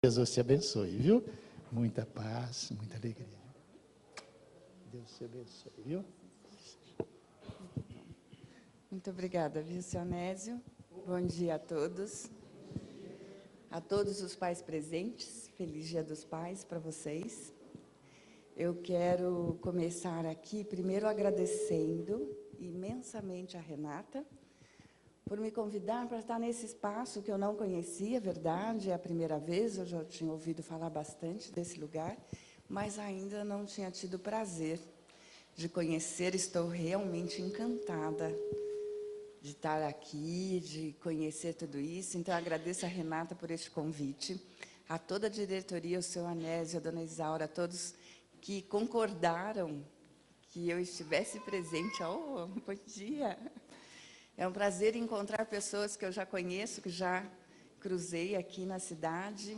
Jesus te abençoe, viu? Muita paz, muita alegria. Deus te abençoe, viu? Muito obrigada, viu, seu Onésio? Bom dia a todos os pais presentes. Feliz Dia dos Pais para vocês. Eu quero começar aqui, primeiro, agradecendo imensamente a Renata por me convidar para estar nesse espaço que eu não conhecia, verdade, é a primeira vez, eu já tinha ouvido falar bastante desse lugar, mas ainda não tinha tido o prazer de conhecer. Estou realmente encantada de estar aqui, de conhecer tudo isso. Então, agradeço a Renata por este convite, a toda a diretoria, o seu Onésio, a dona Isaura, a todos que concordaram que eu estivesse presente. Oh, bom dia! É um prazer encontrar pessoas que eu já conheço, que já cruzei aqui na cidade.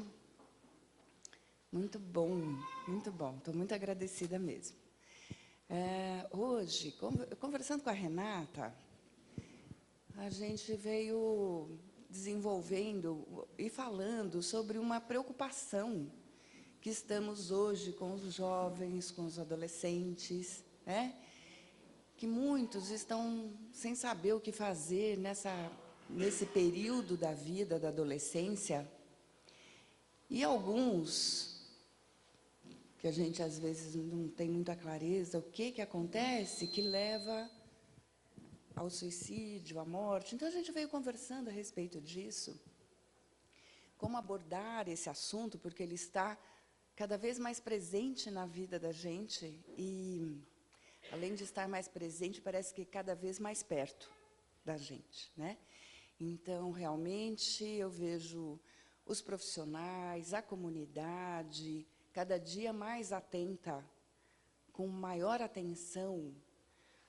Muito bom, muito bom. Estou muito agradecida mesmo. Hoje, conversando com a Renata, a gente veio desenvolvendo e falando sobre uma preocupação que estamos hoje com os jovens, com os adolescentes, né? Que muitos estão sem saber o que fazer nesse período da vida, da adolescência, e alguns, que a gente às vezes não tem muita clareza, o que acontece que leva ao suicídio, à morte. Então, a gente veio conversando a respeito disso, como abordar esse assunto, porque ele está cada vez mais presente na vida da gente e, além de estar mais presente, parece que cada vez mais perto da gente, né? Então, realmente, eu vejo os profissionais, a comunidade, cada dia mais atenta, com maior atenção,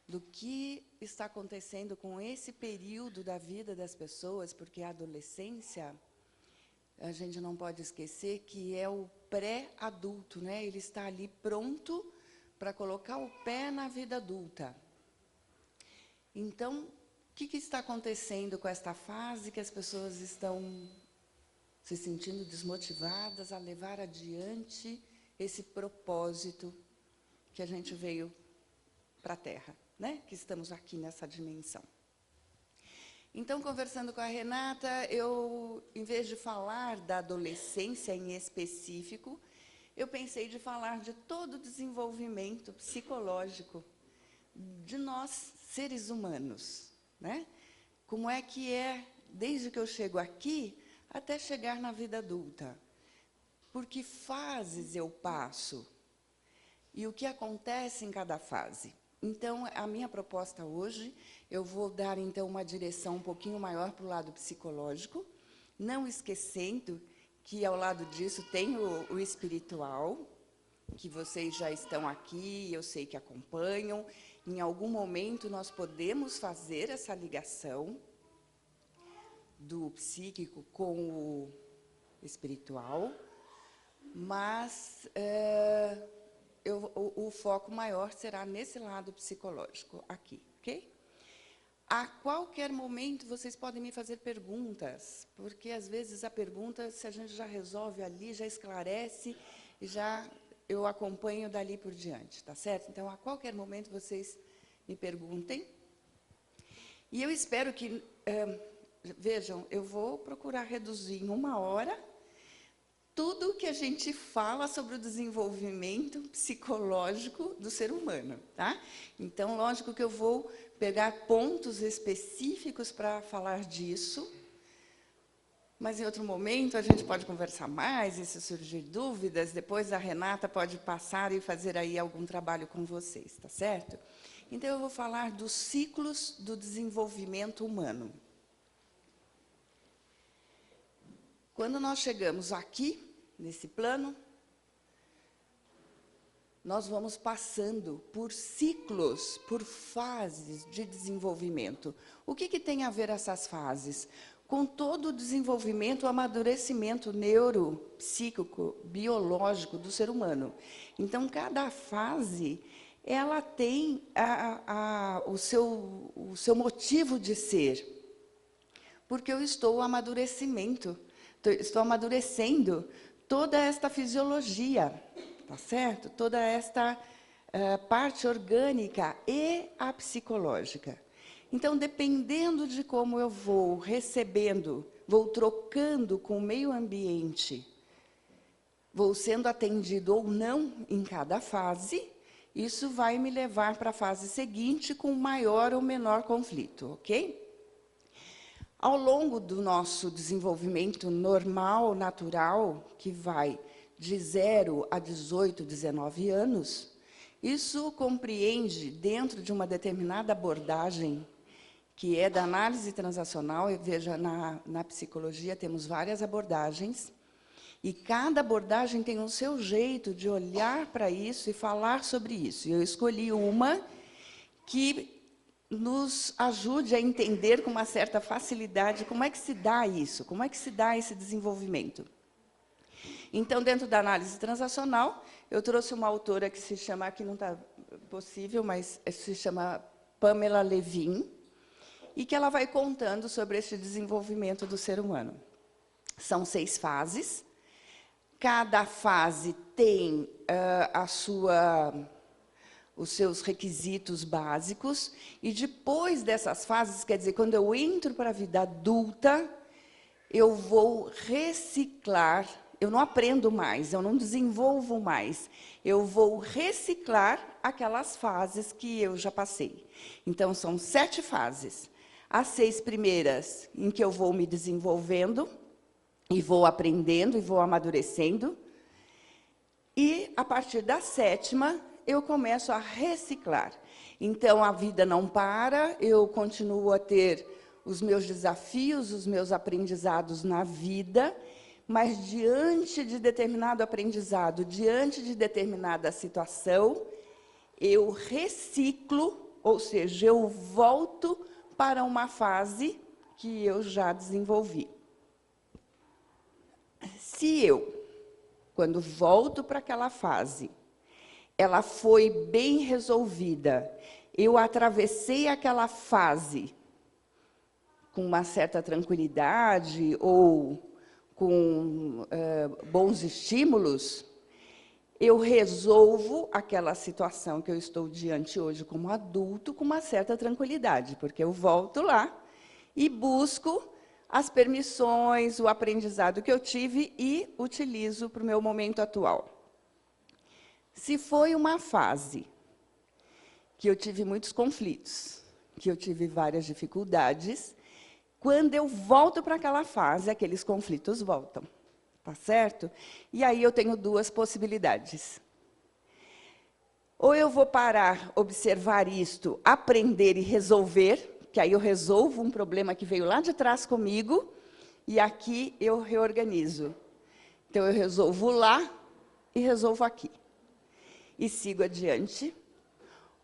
do que está acontecendo com esse período da vida das pessoas, porque a adolescência, a gente não pode esquecer que é o pré-adulto, né? Ele está ali pronto para colocar o pé na vida adulta. Então, o que está acontecendo com esta fase que as pessoas estão se sentindo desmotivadas a levar adiante esse propósito que a gente veio para a Terra, né? Que estamos aqui nessa dimensão. Então, conversando com a Renata, eu, em vez de falar da adolescência em específico, eu pensei de falar de todo o desenvolvimento psicológico de nós, seres humanos, né? Como é que é, desde que eu chego aqui, até chegar na vida adulta. Por que fases eu passo? E o que acontece em cada fase? Então, a minha proposta hoje, eu vou dar, então, uma direção um pouquinho maior para o lado psicológico, não esquecendo que, ao lado disso, tem o espiritual, que vocês já estão aqui, eu sei que acompanham. Em algum momento, nós podemos fazer essa ligação do psíquico com o espiritual, mas o foco maior será nesse lado psicológico aqui, ok? A qualquer momento, vocês podem me fazer perguntas, porque, às vezes, a pergunta, se a gente já resolve ali, já esclarece, e já eu acompanho dali por diante, tá certo? Então, a qualquer momento, vocês me perguntem. E eu espero que... vejam, eu vou procurar reduzir em 1 hora tudo que a gente fala sobre o desenvolvimento psicológico do ser humano, tá? Então, lógico que eu vou pegar pontos específicos para falar disso, mas, em outro momento, a gente pode conversar mais, e se surgir dúvidas, depois a Renata pode passar e fazer aí algum trabalho com vocês, tá certo? Então, eu vou falar dos ciclos do desenvolvimento humano. Quando nós chegamos aqui, nesse plano, nós vamos passando por ciclos, por fases de desenvolvimento. O que tem a ver essas fases? Com todo o desenvolvimento, o amadurecimento neuropsíquico, biológico do ser humano. Então, cada fase, ela tem o seu motivo de ser. Porque eu estou amadurecendo toda esta fisiologia, tá certo? Toda esta parte orgânica e a psicológica. Então, dependendo de como eu vou recebendo, vou trocando com o meio ambiente, vou sendo atendido ou não em cada fase, isso vai me levar para a fase seguinte com maior ou menor conflito, ok? Ao longo do nosso desenvolvimento normal, natural, que vai de 0 a 18, 19 anos, isso compreende, dentro de uma determinada abordagem, que é da análise transacional, e veja, na psicologia temos várias abordagens, e cada abordagem tem o seu jeito de olhar para isso e falar sobre isso. E eu escolhi uma que nos ajude a entender com uma certa facilidade como é que se dá isso, como é que se dá esse desenvolvimento. Então, dentro da análise transacional, eu trouxe uma autora que se chama, aqui não está possível, mas se chama Pamela Levin, e que ela vai contando sobre esse desenvolvimento do ser humano. São 6 fases. Cada fase tem os seus requisitos básicos, e depois dessas fases, quer dizer, quando eu entro para a vida adulta, eu vou reciclar, eu não aprendo mais, eu não desenvolvo mais, eu vou reciclar aquelas fases que eu já passei. Então, são 7 fases. As 6 primeiras, em que eu vou me desenvolvendo, e vou aprendendo, e vou amadurecendo. E, a partir da 7ª, eu começo a reciclar. Então, a vida não para, eu continuo a ter os meus desafios, os meus aprendizados na vida, mas, diante de determinado aprendizado, diante de determinada situação, eu reciclo, ou seja, eu volto para uma fase que eu já desenvolvi. Se eu, quando volto para aquela fase, ela foi bem resolvida, eu atravessei aquela fase com uma certa tranquilidade ou com bons estímulos, eu resolvo aquela situação que eu estou diante hoje como adulto com uma certa tranquilidade, porque eu volto lá e busco as permissões, o aprendizado que eu tive e utilizo para o meu momento atual. Se foi uma fase que eu tive muitos conflitos, que eu tive várias dificuldades, quando eu volto para aquela fase, aqueles conflitos voltam, tá certo? E aí eu tenho 2 possibilidades. Ou eu vou parar, observar isto, aprender e resolver, que aí eu resolvo um problema que veio lá de trás comigo, e aqui eu reorganizo. Então, eu resolvo lá e resolvo aqui. E sigo adiante.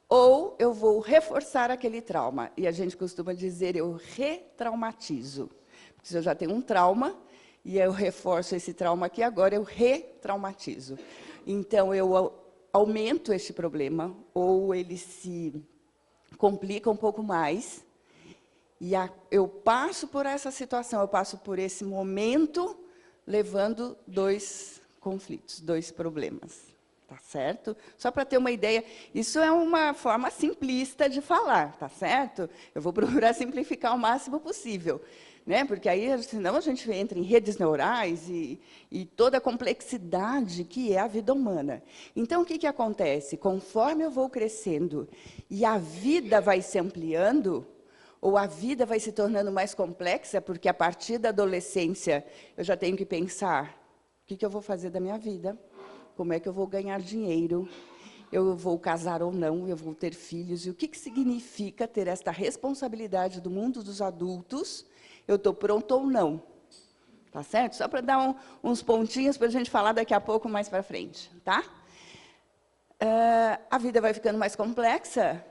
Ou eu vou reforçar aquele trauma. E a gente costuma dizer, eu retraumatizo. Porque se eu já tenho um trauma, e eu reforço esse trauma aqui, agora eu retraumatizo. Então, eu aumento este problema, ou ele se complica um pouco mais, e eu passo por essa situação, eu passo por esse momento, levando 2 conflitos, 2 problemas. Tá certo? Só para ter uma ideia, isso é uma forma simplista de falar, tá certo? Eu vou procurar simplificar o máximo possível, né? Porque aí, senão, a gente entra em redes neurais e toda a complexidade que é a vida humana. Então, o que acontece? Conforme eu vou crescendo e a vida vai se ampliando, ou a vida vai se tornando mais complexa, porque, a partir da adolescência, eu já tenho que pensar, o que eu vou fazer da minha vida? Como é que eu vou ganhar dinheiro? Eu vou casar ou não? Eu vou ter filhos? E o que significa ter esta responsabilidade do mundo dos adultos? Eu estou pronto ou não? Tá certo? Só para dar uns pontinhos para a gente falar daqui a pouco, mais para frente. Tá? A vida vai ficando mais complexa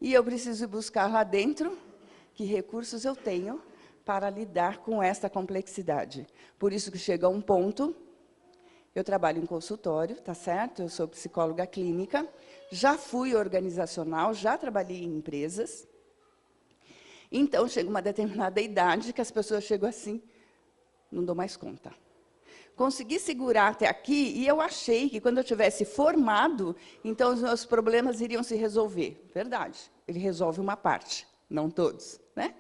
e eu preciso buscar lá dentro que recursos eu tenho para lidar com esta complexidade. Por isso que chega um ponto. Eu trabalho em consultório, tá certo? Eu sou psicóloga clínica, já fui organizacional, já trabalhei em empresas. Então, chega uma determinada idade que as pessoas chegam assim, não dou mais conta. Consegui segurar até aqui e eu achei que, quando eu tivesse formado, então os meus problemas iriam se resolver. Verdade, ele resolve uma parte, não todos, né?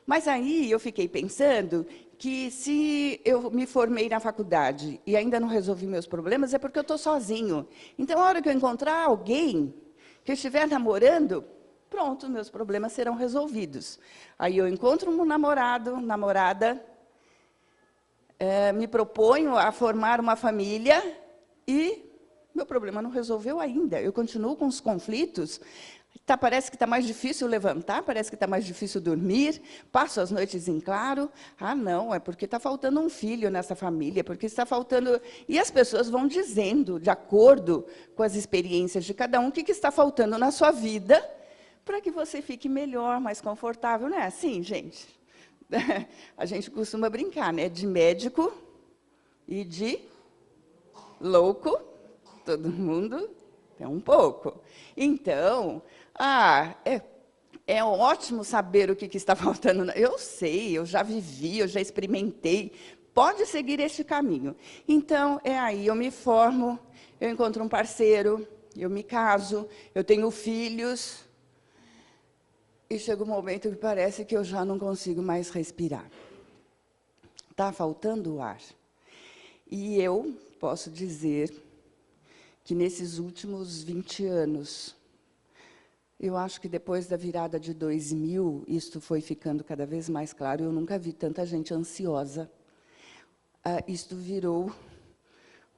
Mas aí eu fiquei pensando que, se eu me formei na faculdade e ainda não resolvi meus problemas, é porque eu estou sozinho. Então, a hora que eu encontrar alguém que eu estiver namorando, pronto, meus problemas serão resolvidos. Aí eu encontro um namorado, namorada, me proponho a formar uma família e meu problema não resolveu ainda. Eu continuo com os conflitos. Parece que está mais difícil levantar, parece que está mais difícil dormir, passo as noites em claro. Ah, não, é porque está faltando um filho nessa família, porque está faltando... E as pessoas vão dizendo, de acordo com as experiências de cada um, o que está faltando na sua vida para que você fique melhor, mais confortável. Não é assim, gente? A gente costuma brincar, né? De médico e de louco, todo mundo tem um pouco. Então, é ótimo saber o que está faltando. Eu sei, eu já vivi, eu já experimentei. Pode seguir este caminho. Então, aí, eu me formo, eu encontro um parceiro, eu me caso, eu tenho filhos. E chega um momento que parece que eu já não consigo mais respirar. Está faltando o ar. E eu posso dizer que, nesses últimos 20 anos, eu acho que, depois da virada de 2000, isto foi ficando cada vez mais claro. Eu nunca vi tanta gente ansiosa. Isto virou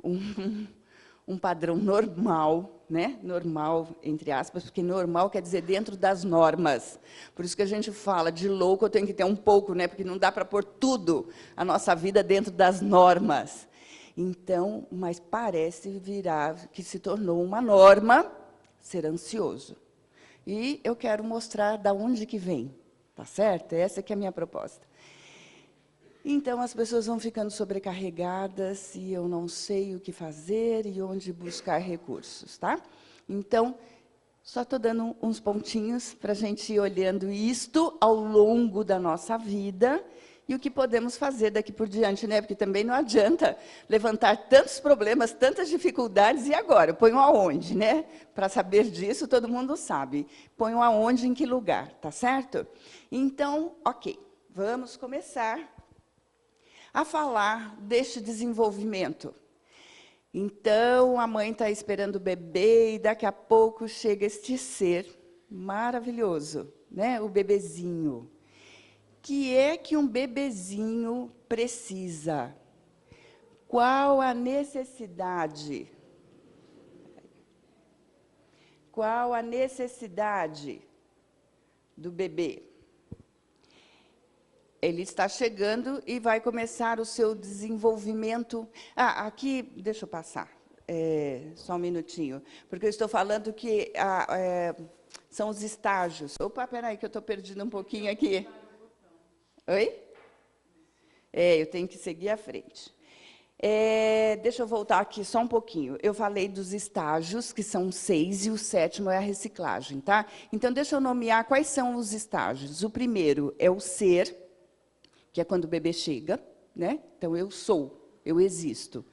um padrão normal, né? Normal, entre aspas, porque normal quer dizer dentro das normas. Por isso que a gente fala, de louco eu tenho que ter um pouco, né? Porque não dá para pôr tudo, a nossa vida, dentro das normas. Então, mas parece virar, que se tornou uma norma, ser ansioso. E eu quero mostrar de onde que vem, tá certo? Essa que é a minha proposta. Então, as pessoas vão ficando sobrecarregadas e eu não sei o que fazer e onde buscar recursos, tá? Então, só estou dando uns pontinhos para a gente ir olhando isto ao longo da nossa vida e o que podemos fazer daqui por diante, né? Porque também não adianta levantar tantos problemas, tantas dificuldades, e agora? Ponho aonde, né? Para saber disso, todo mundo sabe. Ponho aonde, em que lugar, tá certo? Então, ok, vamos começar a falar deste desenvolvimento. Então, a mãe está esperando o bebê e, daqui a pouco, chega este ser maravilhoso, né? O bebezinho. O que é que um bebezinho precisa? Qual a necessidade? Qual a necessidade do bebê? Ele está chegando e vai começar o seu desenvolvimento. Aqui, deixa eu passar, só um minutinho, porque eu estou falando que são os estágios. Opa, espera aí, que eu estou perdendo um pouquinho aqui. Oi? Eu tenho que seguir à frente. Deixa eu voltar aqui só um pouquinho. Eu falei dos estágios, que são 6, e o 7º é a reciclagem, tá? Então, deixa eu nomear quais são os estágios. O primeiro é o ser, que é quando o bebê chega, né? Então, eu sou, eu existo.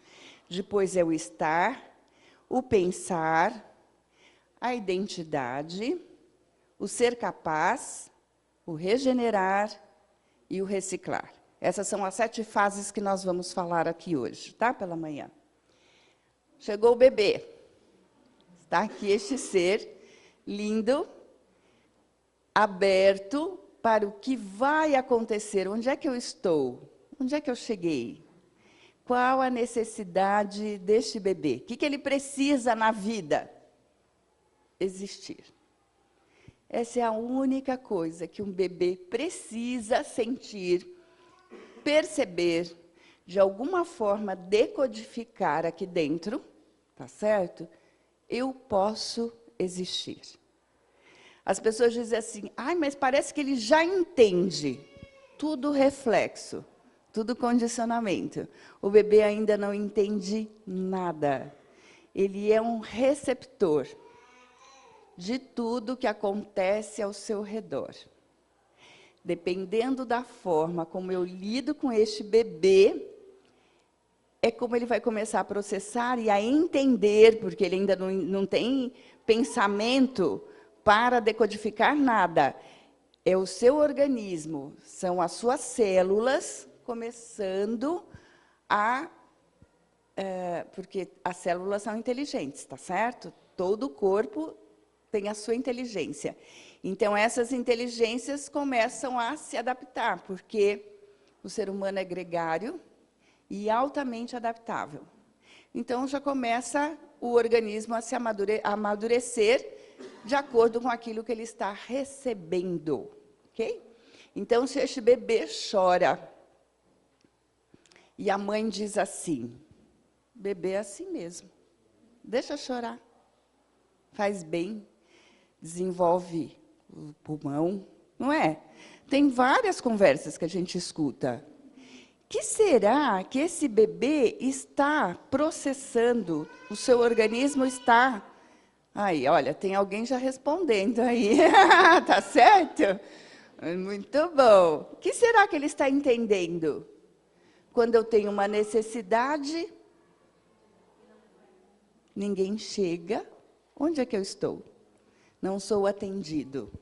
Depois é o estar, o pensar, a identidade, o ser capaz, o regenerar e o reciclar. Essas são as 7 fases que nós vamos falar aqui hoje, tá? Pela manhã. Chegou o bebê. Está aqui este ser lindo, aberto para o que vai acontecer. Onde é que eu estou? Onde é que eu cheguei? Qual a necessidade deste bebê? O que ele precisa na vida? Existir. Essa é a única coisa que um bebê precisa sentir, perceber, de alguma forma decodificar aqui dentro, tá certo? Eu posso existir. As pessoas dizem assim, mas parece que ele já entende. Tudo reflexo, tudo condicionamento. O bebê ainda não entende nada. Ele é um receptor de tudo que acontece ao seu redor. Dependendo da forma como eu lido com este bebê, é como ele vai começar a processar e a entender, porque ele ainda não tem pensamento para decodificar nada. É o seu organismo, são as suas células começando a... porque as células são inteligentes, tá certo? Todo o corpo tem a sua inteligência. Então, essas inteligências começam a se adaptar, porque o ser humano é gregário e altamente adaptável. Então, já começa o organismo a se amadurecer de acordo com aquilo que ele está recebendo. Ok? Então, se este bebê chora e a mãe diz assim, bebê é assim mesmo, deixa chorar, faz bem, desenvolve o pulmão, não é? Tem várias conversas que a gente escuta. Que será que esse bebê está processando? O seu organismo está... Aí, olha, tem alguém já respondendo aí. Tá certo? Muito bom. O que será que ele está entendendo? Quando eu tenho uma necessidade, ninguém chega. Onde é que eu estou? Não sou atendido.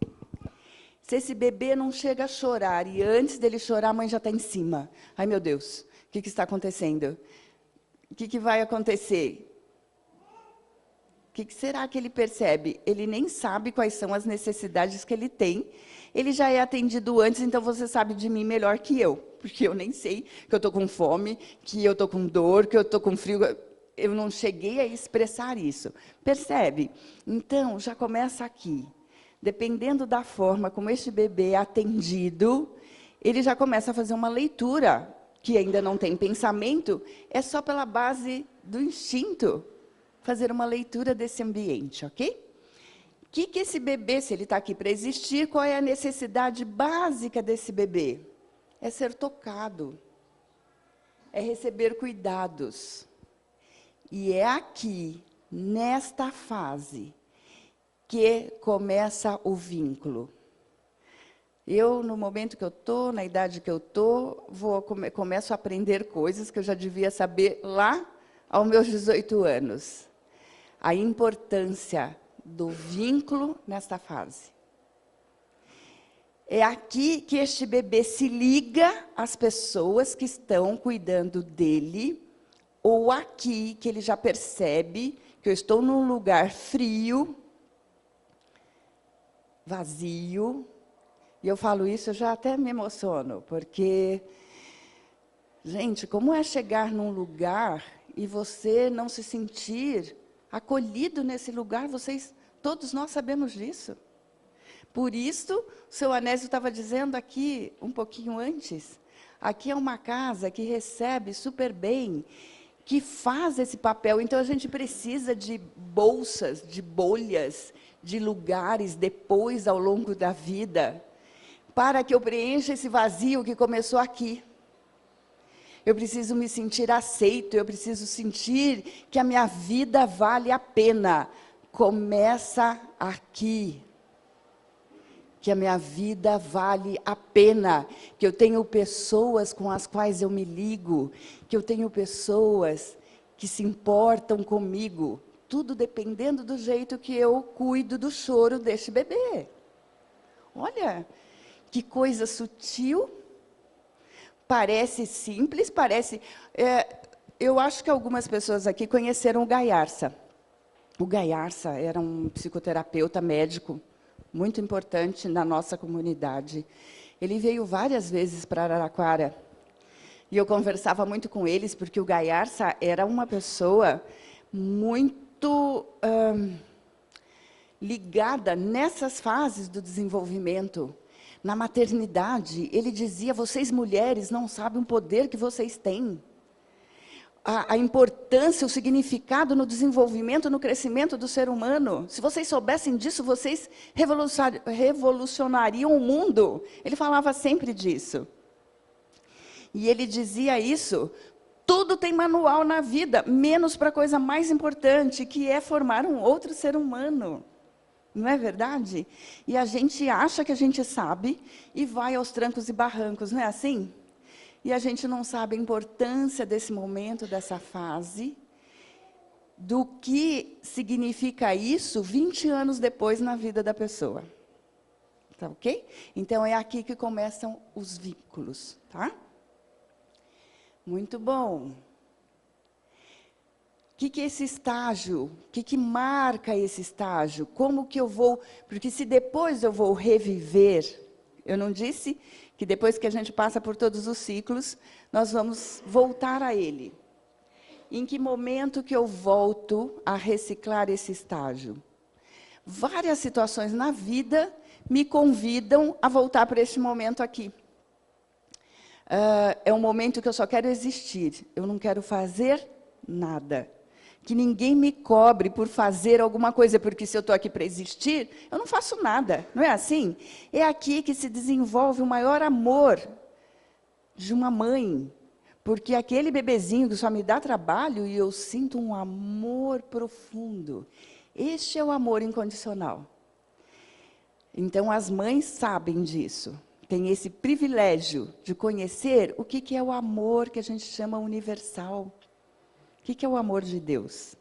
Se esse bebê não chega a chorar, e antes dele chorar, a mãe já está em cima. Ai, meu Deus, o que está acontecendo? O que vai acontecer? O que será que ele percebe? Ele nem sabe quais são as necessidades que ele tem. Ele já é atendido antes, então você sabe de mim melhor que eu. Porque eu nem sei que eu estou com fome, que eu estou com dor, que eu estou com frio. Eu não cheguei a expressar isso. Percebe? Então, já começa aqui. Dependendo da forma como este bebê é atendido, ele já começa a fazer uma leitura, que ainda não tem pensamento, é só pela base do instinto, fazer uma leitura desse ambiente, ok? O que esse bebê, se ele está aqui para existir, qual é a necessidade básica desse bebê? É ser tocado, é receber cuidados. E é aqui, nesta fase, que começa o vínculo. Eu, no momento que eu estou, na idade que eu estou, começo a aprender coisas que eu já devia saber lá aos meus 18 anos. A importância do vínculo nesta fase. É aqui que este bebê se liga às pessoas que estão cuidando dele, ou aqui que ele já percebe que eu estou num lugar frio, vazio, e eu falo isso, eu já até me emociono, porque, gente, como é chegar num lugar e você não se sentir acolhido nesse lugar? Todos nós sabemos disso. Por isso, o seu Anésio estava dizendo aqui, um pouquinho antes, aqui é uma casa que recebe super bem, que faz esse papel. Então, a gente precisa de bolsas, de bolhas, de lugares depois, ao longo da vida, para que eu preencha esse vazio que começou aqui. Eu preciso me sentir aceito, eu preciso sentir que a minha vida vale a pena. Começa aqui. Que a minha vida vale a pena, que eu tenho pessoas com as quais eu me ligo, que eu tenho pessoas que se importam comigo, tudo dependendo do jeito que eu cuido do choro deste bebê. Olha, que coisa sutil, parece simples, parece... eu acho que algumas pessoas aqui conheceram o Gaiarsa. O Gaiarsa era um psicoterapeuta médico, muito importante na nossa comunidade. Ele veio várias vezes para Araraquara. E eu conversava muito com eles, porque o Gaiarsa era uma pessoa muito ligada nessas fases do desenvolvimento. Na maternidade, ele dizia, vocês mulheres não sabem o poder que vocês têm. A importância, o significado no desenvolvimento, no crescimento do ser humano. Se vocês soubessem disso, vocês revolucionariam o mundo. Ele falava sempre disso. E ele dizia isso, tudo tem manual na vida, menos para a coisa mais importante, que é formar um outro ser humano. Não é verdade? E a gente acha que a gente sabe e vai aos trancos e barrancos, não é assim? e a gente não sabe a importância desse momento, dessa fase, do que significa isso 20 anos depois na vida da pessoa. Tá ok? Então, é aqui que começam os vínculos, tá? Muito bom. O que é esse estágio? O que marca esse estágio? Como que eu vou... Porque se depois eu vou reviver, eu não disse que depois que a gente passa por todos os ciclos, nós vamos voltar a ele. Em que momento que eu volto a reciclar esse estágio? Várias situações na vida me convidam a voltar para este momento aqui. É um momento que eu só quero existir, eu não quero fazer nada. Que ninguém me cobre por fazer alguma coisa, porque se eu estou aqui para existir, eu não faço nada, não é assim? É aqui que se desenvolve o maior amor de uma mãe, porque aquele bebezinho que só me dá trabalho e eu sinto um amor profundo. Este é o amor incondicional. Então, as mães sabem disso, têm esse privilégio de conhecer o que é o amor que a gente chama universal. O que é o amor de Deus?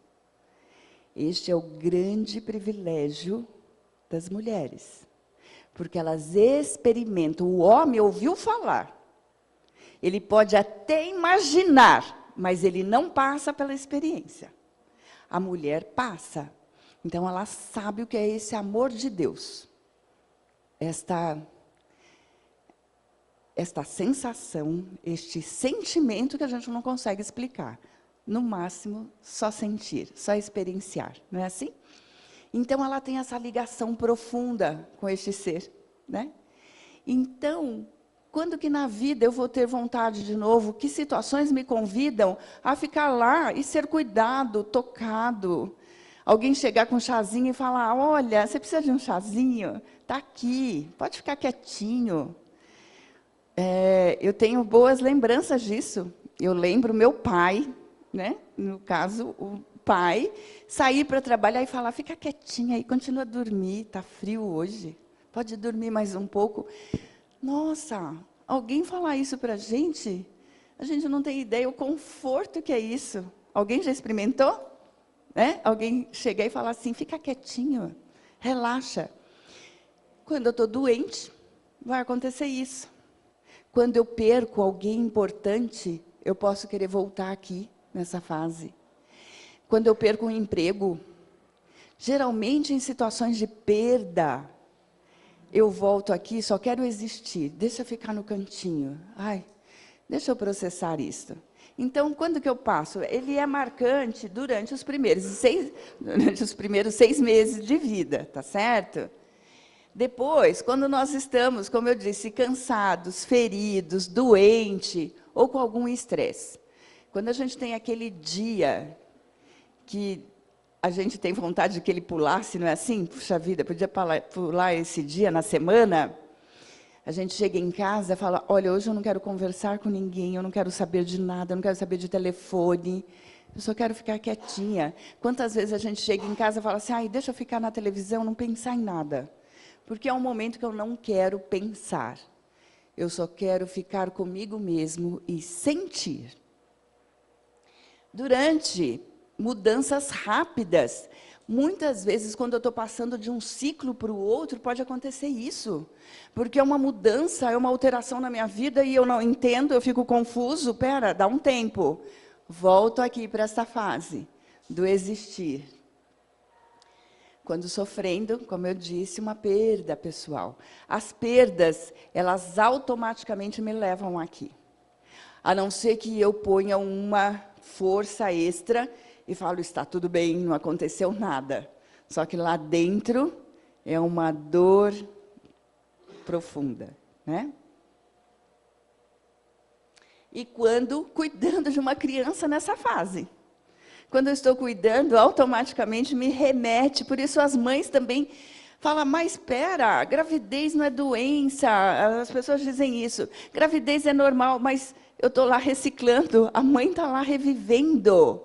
Este é o grande privilégio das mulheres, porque elas experimentam. O homem ouviu falar, ele pode até imaginar, mas ele não passa pela experiência. A mulher passa. Então, ela sabe o que é esse amor de Deus. Esta sensação, este sentimento que a gente não consegue explicar. No máximo, só sentir, só experienciar, não é assim? Então, ela tem essa ligação profunda com este ser, né? Então, quando que na vida eu vou ter vontade de novo? Que situações me convidam a ficar lá e ser cuidado, tocado? Alguém chegar com um chazinho e falar, olha, você precisa de um chazinho? Está aqui, pode ficar quietinho. Eu tenho boas lembranças disso. Eu lembro meu pai, né? No caso, o pai, sair para trabalhar e falar, fica quietinha aí, continua a dormir, está frio hoje, pode dormir mais um pouco. Nossa, alguém falar isso para a gente não tem ideia o conforto que é isso. Alguém já experimentou? Né? Alguém chegar e falar assim, fica quietinho, relaxa. Quando eu estou doente, vai acontecer isso. Quando eu perco alguém importante, eu posso querer voltar aqui, nessa fase. Quando eu perco um emprego, geralmente em situações de perda, eu volto aqui, só quero existir, deixa eu ficar no cantinho. Ai, deixa eu processar isso. Então, quando que eu passo? Ele é marcante durante os primeiros 6 meses de vida, tá certo? Depois, quando nós estamos, como eu disse, cansados, feridos, doentes, ou com algum estresse. Quando a gente tem aquele dia que a gente tem vontade de que ele pulasse, não é assim? Puxa vida, podia pular esse dia na semana. A gente chega em casa e fala, olha, hoje eu não quero conversar com ninguém, eu não quero saber de nada, eu não quero saber de telefone, eu só quero ficar quietinha. Quantas vezes a gente chega em casa e fala assim, ai, deixa eu ficar na televisão, não pensar em nada. Porque é um momento que eu não quero pensar. Eu só quero ficar comigo mesmo e sentir. Durante mudanças rápidas, muitas vezes, quando eu estou passando de um ciclo para o outro, pode acontecer isso. Porque é uma mudança, é uma alteração na minha vida e eu não entendo, eu fico confuso. Espera, dá um tempo. Volto aqui para essa fase do existir. Quando sofrendo, como eu disse, uma perda pessoal. As perdas, elas automaticamente me levam aqui. A não ser que eu ponha uma força extra e falo, está tudo bem, não aconteceu nada. Só que lá dentro é uma dor profunda, né? E quando cuidando de uma criança nessa fase. Quando eu estou cuidando, automaticamente me remete, por isso as mães também falam, mas espera, gravidez não é doença, as pessoas dizem isso, gravidez é normal, mas eu estou lá reciclando, a mãe está lá revivendo.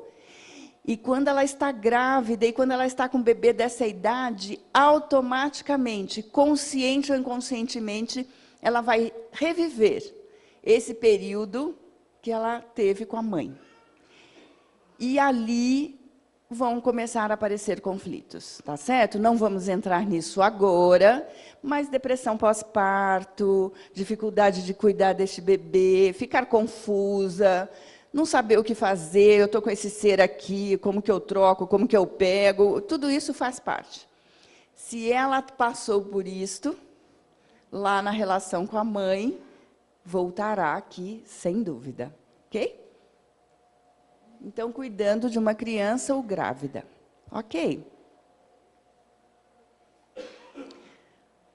E quando ela está grávida, e quando ela está com um bebê dessa idade, automaticamente, consciente ou inconscientemente, ela vai reviver esse período que ela teve com a mãe. E ali vão começar a aparecer conflitos, tá certo? Não vamos entrar nisso agora, mas depressão pós-parto, dificuldade de cuidar deste bebê, ficar confusa, não saber o que fazer, eu estou com esse ser aqui, como que eu troco, como que eu pego, tudo isso faz parte. Se ela passou por isto, lá na relação com a mãe, voltará aqui, sem dúvida, ok? Então, cuidando de uma criança ou grávida. Ok?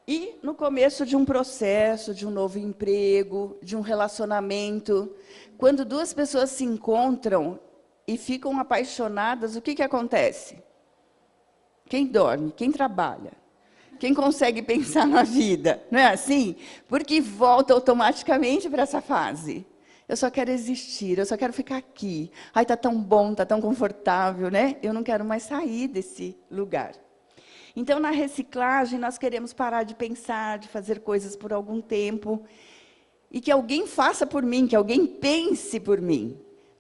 E no começo de um processo, de um novo emprego, de um relacionamento, quando duas pessoas se encontram e ficam apaixonadas, o que acontece? Quem dorme? Quem trabalha? Quem consegue pensar na vida? Não é assim? Porque volta automaticamente para essa fase. Eu só quero existir, eu só quero ficar aqui. Ai, está tão bom, está tão confortável, né? Eu não quero mais sair desse lugar. Então, na reciclagem, nós queremos parar de pensar, de fazer coisas por algum tempo, e que alguém faça por mim, que alguém pense por mim.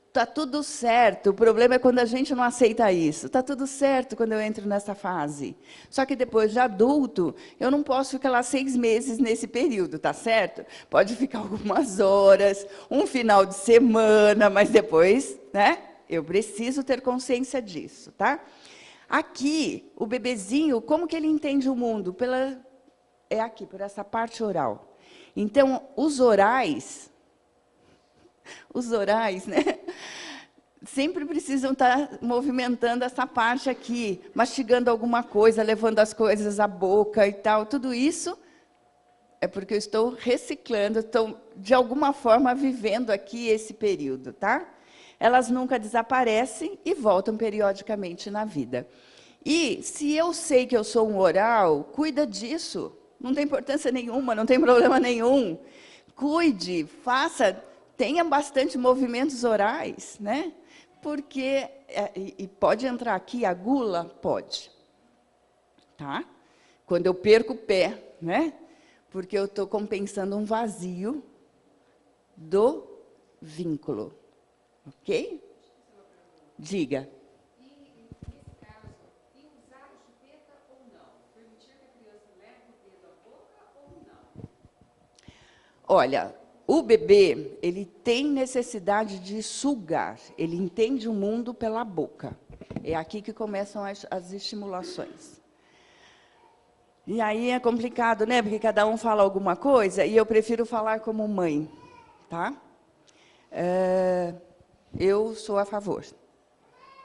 Está tudo certo, o problema é quando a gente não aceita isso. Está tudo certo quando eu entro nessa fase. Só que depois de adulto, eu não posso ficar lá 6 meses nesse período, tá certo? Pode ficar algumas horas, um final de semana, mas depois, né? Eu preciso ter consciência disso, tá? Aqui, o bebezinho, como que ele entende o mundo? É aqui, por essa parte oral. Então, os orais, né? Sempre precisam estar movimentando essa parte aqui, mastigando alguma coisa, levando as coisas à boca e tal. Tudo isso é porque eu estou reciclando, estou, de alguma forma, vivendo aqui esse período, tá? Elas nunca desaparecem e voltam periodicamente na vida. E, se eu sei que eu sou um oral, cuida disso. Não tem importância nenhuma, não tem problema nenhum. Cuide, faça, tenha bastante movimentos orais, né? Porque, e pode entrar aqui a gula? Pode. Tá? Quando eu perco o pé, né? Porque eu estou compensando um vazio do vínculo. Ok? Diga. E, nesse caso, e usar a chupeta ou não? Permitir que a criança leve o dedo à boca ou não? Olha, o bebê, ele tem necessidade de sugar, ele entende o mundo pela boca. É aqui que começam as estimulações. E aí é complicado, né? Porque cada um fala alguma coisa, e eu prefiro falar como mãe, tá? Eu sou a favor.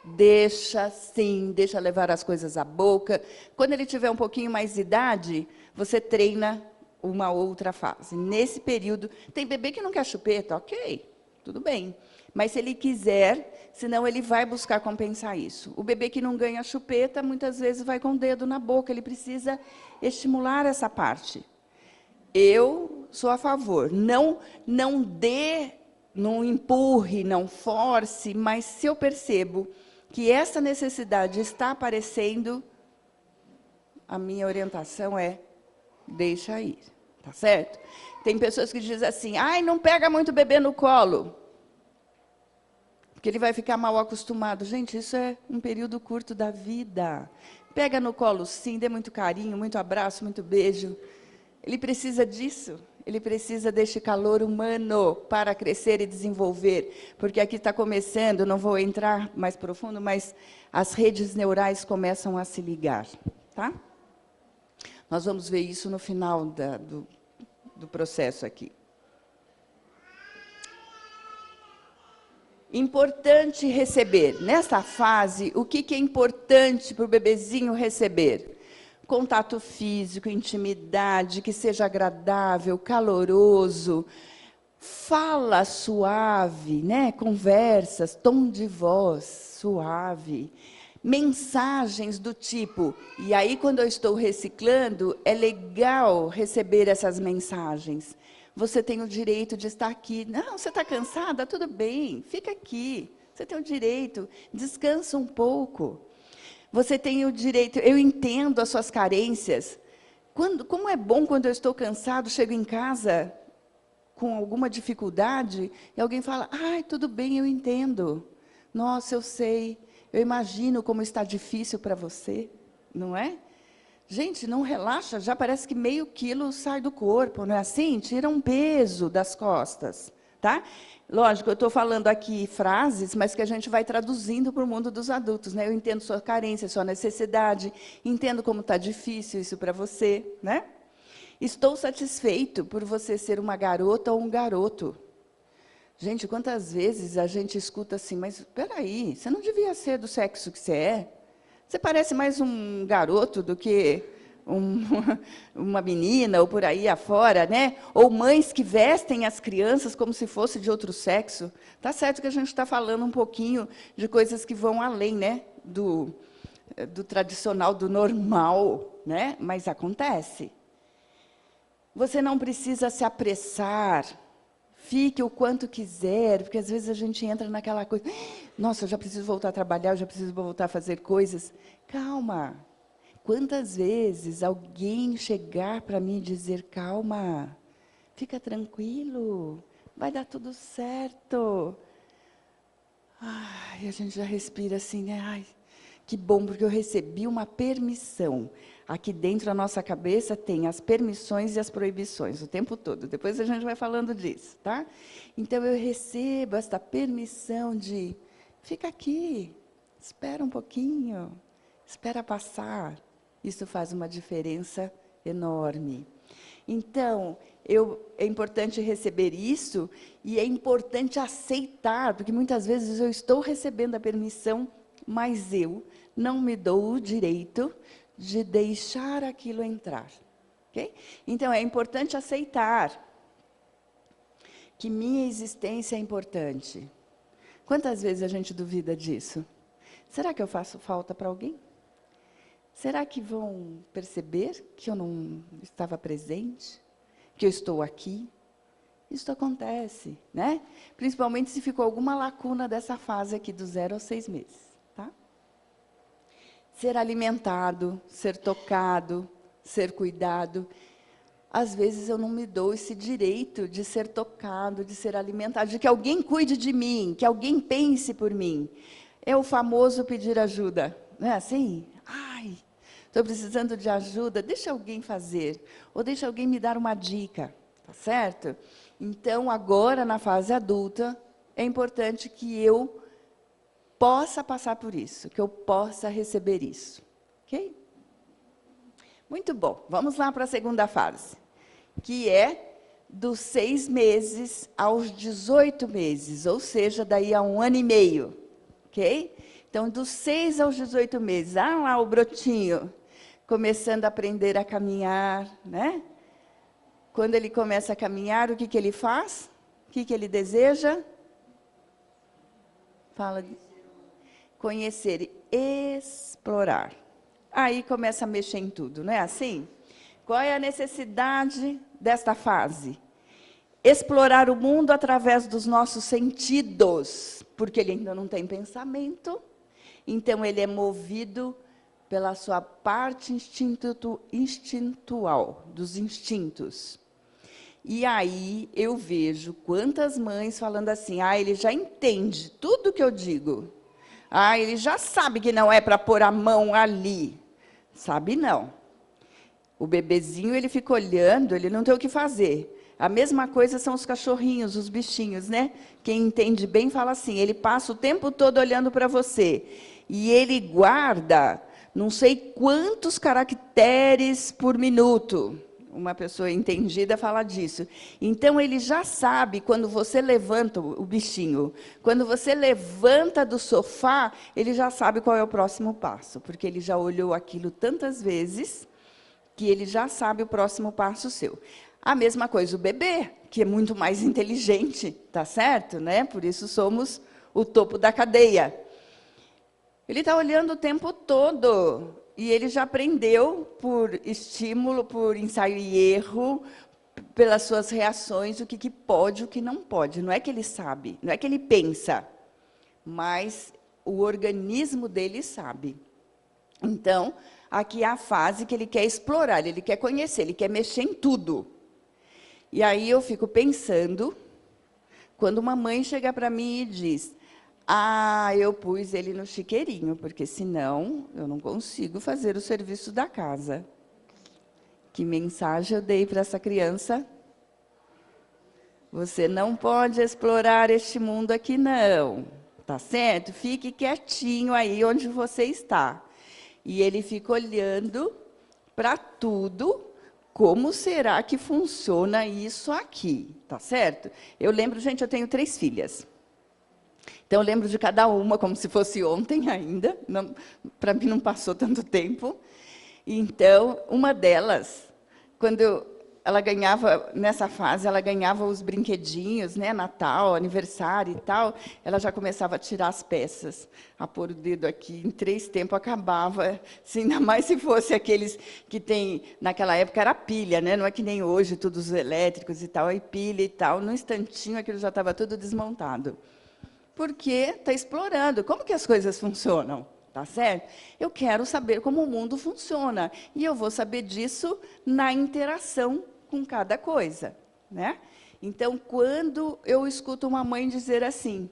Deixa, sim, deixa levar as coisas à boca. Quando ele tiver um pouquinho mais de idade, você treina uma outra fase. Nesse período, tem bebê que não quer chupeta, ok, tudo bem. Mas se ele quiser, senão ele vai buscar compensar isso. O bebê que não ganha chupeta, muitas vezes vai com o dedo na boca, ele precisa estimular essa parte. Eu sou a favor. Não dê, não empurre, não force, mas se eu percebo que essa necessidade está aparecendo, a minha orientação é: deixa ir, tá certo? Tem pessoas que dizem assim: ai, não pega muito bebê no colo, porque ele vai ficar mal acostumado. Gente, isso é um período curto da vida. Pega no colo, sim, dê muito carinho, muito abraço, muito beijo. Ele precisa disso, ele precisa deste calor humano para crescer e desenvolver, porque aqui está começando, não vou entrar mais profundo, mas as redes neurais começam a se ligar, tá? Nós vamos ver isso no final do processo aqui. Importante receber. Nessa fase, o que é importante para o bebezinho receber? Contato físico, intimidade, que seja agradável, caloroso, fala suave, né? Conversas, tom de voz suave. Mensagens do tipo, e aí, quando eu estou reciclando, é legal receber essas mensagens. Você tem o direito de estar aqui. Não, você está cansada? Tudo bem, fica aqui. Você tem o direito, descansa um pouco. Você tem o direito, eu entendo as suas carências. Como é bom quando eu estou cansado, chego em casa, com alguma dificuldade, e alguém fala, ai, tudo bem, eu entendo. Nossa, eu sei, eu imagino como está difícil para você, não é? Gente, não relaxa, já parece que meio quilo sai do corpo, não é assim? Tira um peso das costas, tá? Lógico, eu estou falando aqui frases, mas que a gente vai traduzindo para o mundo dos adultos, né? Eu entendo sua carência, sua necessidade, entendo como está difícil isso para você, né? Estou satisfeito por você ser uma garota ou um garoto. Gente, quantas vezes a gente escuta assim, mas espera aí, você não devia ser do sexo que você é? Você parece mais um garoto do que uma menina, ou por aí afora, né? Ou mães que vestem as crianças como se fosse de outro sexo. Tá certo que a gente está falando um pouquinho de coisas que vão além, né? Do tradicional, do normal, né? Mas acontece. Você não precisa se apressar. Fique o quanto quiser, porque às vezes a gente entra naquela coisa, nossa, eu já preciso voltar a trabalhar, eu já preciso voltar a fazer coisas. Calma. Quantas vezes alguém chegar para mim e dizer, calma, fica tranquilo, vai dar tudo certo. Ai, a gente já respira assim, né? Ai, que bom, porque eu recebi uma permissão. Aqui dentro da nossa cabeça tem as permissões e as proibições, o tempo todo. Depois a gente vai falando disso, tá? Então, eu recebo esta permissão de, fica aqui, espera um pouquinho, espera passar. Isso faz uma diferença enorme. Então, é importante receber isso e é importante aceitar, porque muitas vezes eu estou recebendo a permissão, mas eu não me dou o direito de deixar aquilo entrar. Okay? Então, é importante aceitar que minha existência é importante. Quantas vezes a gente duvida disso? Será que eu faço falta para alguém? Será que vão perceber que eu não estava presente? Que eu estou aqui? Isso acontece, né? Principalmente se ficou alguma lacuna dessa fase aqui, do 0 aos 6 meses. Tá? Ser alimentado, ser tocado, ser cuidado. Às vezes eu não me dou esse direito de ser tocado, de ser alimentado, de que alguém cuide de mim, que alguém pense por mim. É o famoso pedir ajuda, não é assim? Ai, estou precisando de ajuda, deixa alguém fazer, ou deixa alguém me dar uma dica, tá certo? Então, agora, na fase adulta, é importante que eu possa passar por isso, que eu possa receber isso. Ok? Muito bom. Vamos lá para a segunda fase, que é dos 6 meses aos 18 meses, ou seja, daí a 1 ano e meio. Ok? Então, dos 6 aos 18 meses, lá o brotinho, começando a aprender a caminhar, né? Quando ele começa a caminhar, o que ele faz? O que ele deseja? Fala. Conhecer, explorar. Aí começa a mexer em tudo, não é assim? Qual é a necessidade desta fase? Explorar o mundo através dos nossos sentidos, porque ele ainda não tem pensamento, então ele é movido pela sua parte instintual, dos instintos. E aí eu vejo quantas mães falando assim, ele já entende tudo que eu digo. Ele já sabe que não é para pôr a mão ali. Sabe, não. O bebezinho, ele fica olhando, ele não tem o que fazer. A mesma coisa são os cachorrinhos, os bichinhos, né? Quem entende bem fala assim, ele passa o tempo todo olhando para você. E ele guarda não sei quantos caracteres por minuto. Uma pessoa entendida fala disso. Então, ele já sabe, quando você levanta, o bichinho, quando você levanta do sofá, ele já sabe qual é o próximo passo, porque ele já olhou aquilo tantas vezes, que ele já sabe o próximo passo seu. A mesma coisa o bebê, que é muito mais inteligente, tá certo? Né? Por isso somos o topo da cadeia. Ele está olhando o tempo todo. E ele já aprendeu, por estímulo, por ensaio e erro, pelas suas reações, o que pode e o que não pode. Não é que ele sabe, não é que ele pensa, mas o organismo dele sabe. Então, aqui é a fase que ele quer explorar, ele quer conhecer, ele quer mexer em tudo. E aí eu fico pensando, quando uma mãe chega para mim e diz, eu pus ele no chiqueirinho, porque senão eu não consigo fazer o serviço da casa. Que mensagem eu dei para essa criança? Você não pode explorar este mundo aqui, não. Tá certo? Fique quietinho aí onde você está. E ele fica olhando para tudo. Como será que funciona isso aqui? Tá certo? Eu lembro, gente, eu tenho 3 filhas. Então, eu lembro de cada uma, como se fosse ontem ainda. Para mim, não passou tanto tempo. Então, uma delas, quando ela ganhava, nessa fase, ela ganhava os brinquedinhos, né, Natal, aniversário e tal, ela já começava a tirar as peças, a pôr o dedo aqui, em 3 tempos acabava, assim, ainda mais se fosse aqueles que tem, naquela época era pilha, né, não é que nem hoje, todos elétricos e tal, aí pilha e tal, num instantinho aquilo já estava tudo desmontado. Porque está explorando, como que as coisas funcionam? Tá certo? Eu quero saber como o mundo funciona. E eu vou saber disso na interação com cada coisa. Né? Então, quando eu escuto uma mãe dizer assim,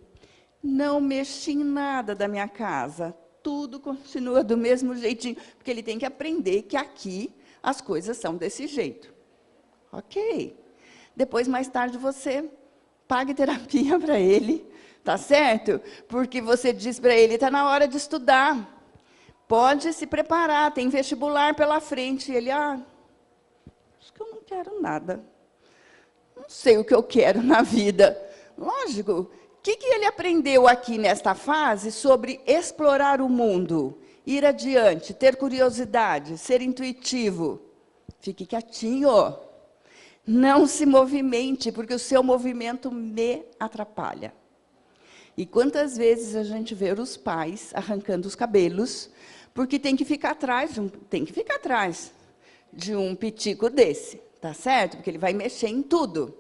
não mexi em nada da minha casa, tudo continua do mesmo jeitinho, porque ele tem que aprender que aqui as coisas são desse jeito. Ok. Depois, mais tarde, você pague terapia para ele, tá certo? Porque você diz para ele, está na hora de estudar. Pode se preparar, tem vestibular pela frente. E ele, acho que eu não quero nada. Não sei o que eu quero na vida. Lógico, o que ele aprendeu aqui nesta fase sobre explorar o mundo, ir adiante, ter curiosidade, ser intuitivo? Fique quietinho. Não se movimente, porque o seu movimento me atrapalha. E quantas vezes a gente vê os pais arrancando os cabelos, porque tem que ficar atrás de um pitico desse, tá certo? Porque ele vai mexer em tudo.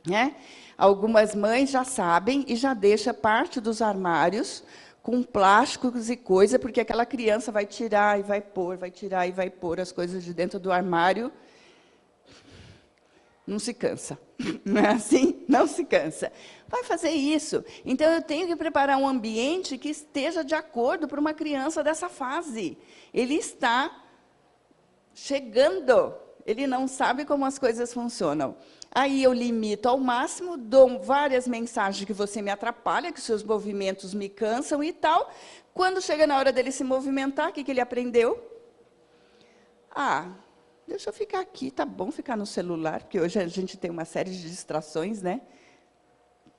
Né? Algumas mães já sabem e já deixam parte dos armários com plásticos e coisa, porque aquela criança vai tirar e vai pôr, vai tirar e vai pôr as coisas de dentro do armário. Não se cansa. Não é assim? Não se cansa. Vai fazer isso. Então, eu tenho que preparar um ambiente que esteja de acordo para uma criança dessa fase. Ele está chegando. Ele não sabe como as coisas funcionam. Aí, eu limito ao máximo, dou várias mensagens que você me atrapalha, que seus movimentos me cansam e tal. Quando chega na hora dele se movimentar, o que ele aprendeu? Deixa eu ficar aqui, tá bom ficar no celular, porque hoje a gente tem uma série de distrações, né?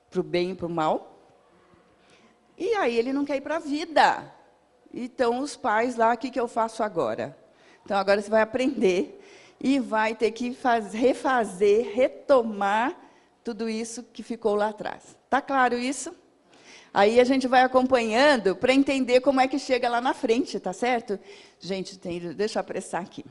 Para o bem e para o mal. E aí ele não quer ir para a vida. Então, os pais lá, o que eu faço agora? Então, agora você vai aprender e vai ter que refazer, retomar tudo isso que ficou lá atrás. Está claro isso? Aí a gente vai acompanhando para entender como é que chega lá na frente, tá certo? Gente, deixa eu apressar aqui.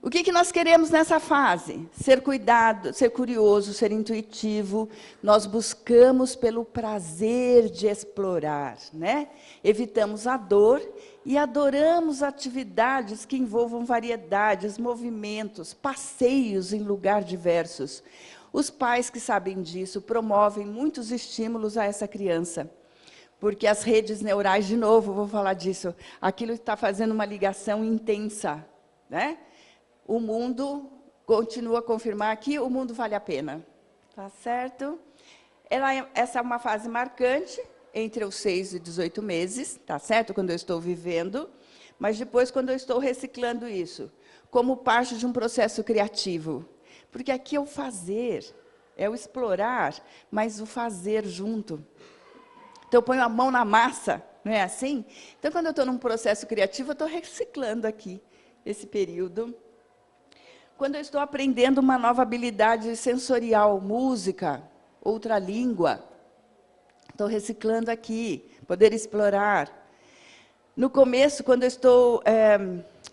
O que nós queremos nessa fase? Ser cuidado, ser curioso, ser intuitivo. Nós buscamos pelo prazer de explorar, né? Evitamos a dor e adoramos atividades que envolvam variedades, movimentos, passeios em lugares diversos. Os pais que sabem disso promovem muitos estímulos a essa criança. Porque as redes neurais, de novo, vou falar disso, aquilo está fazendo uma ligação intensa, né? O mundo continua a confirmar que o mundo vale a pena. Tá certo? Essa é uma fase marcante, entre os 6 e 18 meses, tá certo? Quando eu estou vivendo, mas depois, quando eu estou reciclando isso, como parte de um processo criativo. Porque aqui é o fazer, é o explorar, mas o fazer junto. Então, eu ponho a mão na massa, não é assim? Então, quando eu estou num processo criativo, eu estou reciclando aqui esse período. Quando eu estou aprendendo uma nova habilidade sensorial, música, outra língua, estou reciclando aqui, poder explorar. No começo, quando eu estou...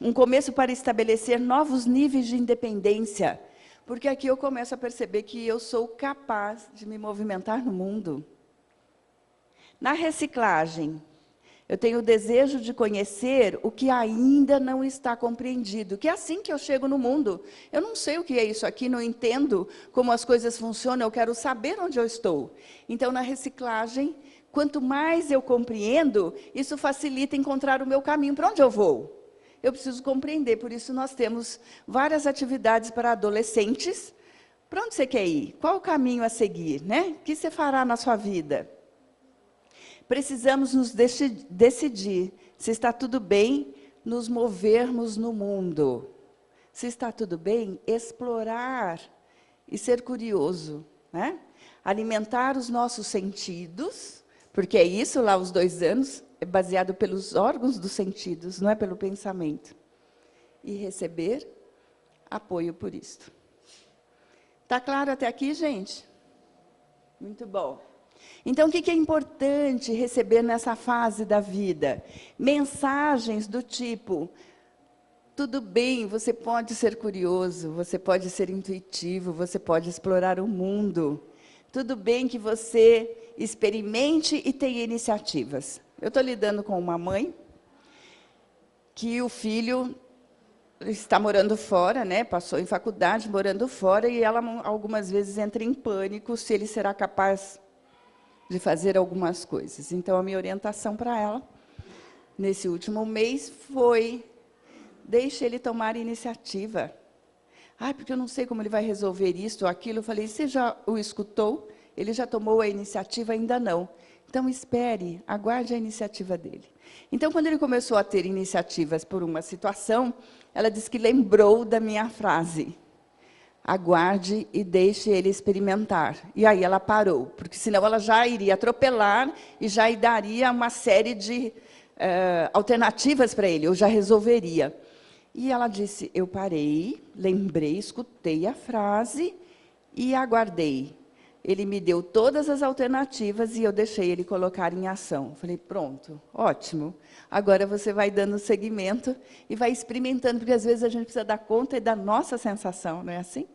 um começo para estabelecer novos níveis de independência, porque aqui eu começo a perceber que eu sou capaz de me movimentar no mundo. Na reciclagem, Eu tenho o desejo de conhecer o que ainda não está compreendido, que é assim que eu chego no mundo. Eu não sei o que é isso aqui, não entendo como as coisas funcionam, eu quero saber onde eu estou. Então, na reciclagem, quanto mais eu compreendo, isso facilita encontrar o meu caminho. Para onde eu vou? Eu preciso compreender, por isso nós temos várias atividades para adolescentes. Para onde você quer ir? Qual o caminho a seguir, né? O que você fará na sua vida? Precisamos nos decidir se está tudo bem nos movermos no mundo. Se está tudo bem, explorar e ser curioso, né? Alimentar os nossos sentidos, porque é isso lá, os 2 anos, é baseado pelos órgãos dos sentidos, não é pelo pensamento. E receber apoio por isto. Está claro até aqui, gente? Muito bom. Então, o que é importante receber nessa fase da vida? Mensagens do tipo, tudo bem, você pode ser curioso, você pode ser intuitivo, você pode explorar o mundo. Tudo bem que você experimente e tenha iniciativas. Eu estou lidando com uma mãe que o filho está morando fora, né? Passou em faculdade, morando fora, e ela algumas vezes entra em pânico se ele será capaz de fazer algumas coisas. Então, a minha orientação para ela, nesse último mês, foi: deixe ele tomar iniciativa. Porque eu não sei como ele vai resolver isso ou aquilo. Eu falei: você já o escutou? Ele já tomou a iniciativa? Ainda não. Então, espere, aguarde a iniciativa dele. Então, quando ele começou a ter iniciativas por uma situação, ela disse que lembrou da minha frase: aguarde e deixe ele experimentar. E aí ela parou, porque senão ela já iria atropelar e já daria uma série de alternativas para ele, eu já resolveria. E ela disse: eu parei, lembrei, escutei a frase e aguardei. Ele me deu todas as alternativas e eu deixei ele colocar em ação. Falei: pronto, ótimo. Agora você vai dando seguimento e vai experimentando, porque às vezes a gente precisa dar conta da nossa sensação, não é assim?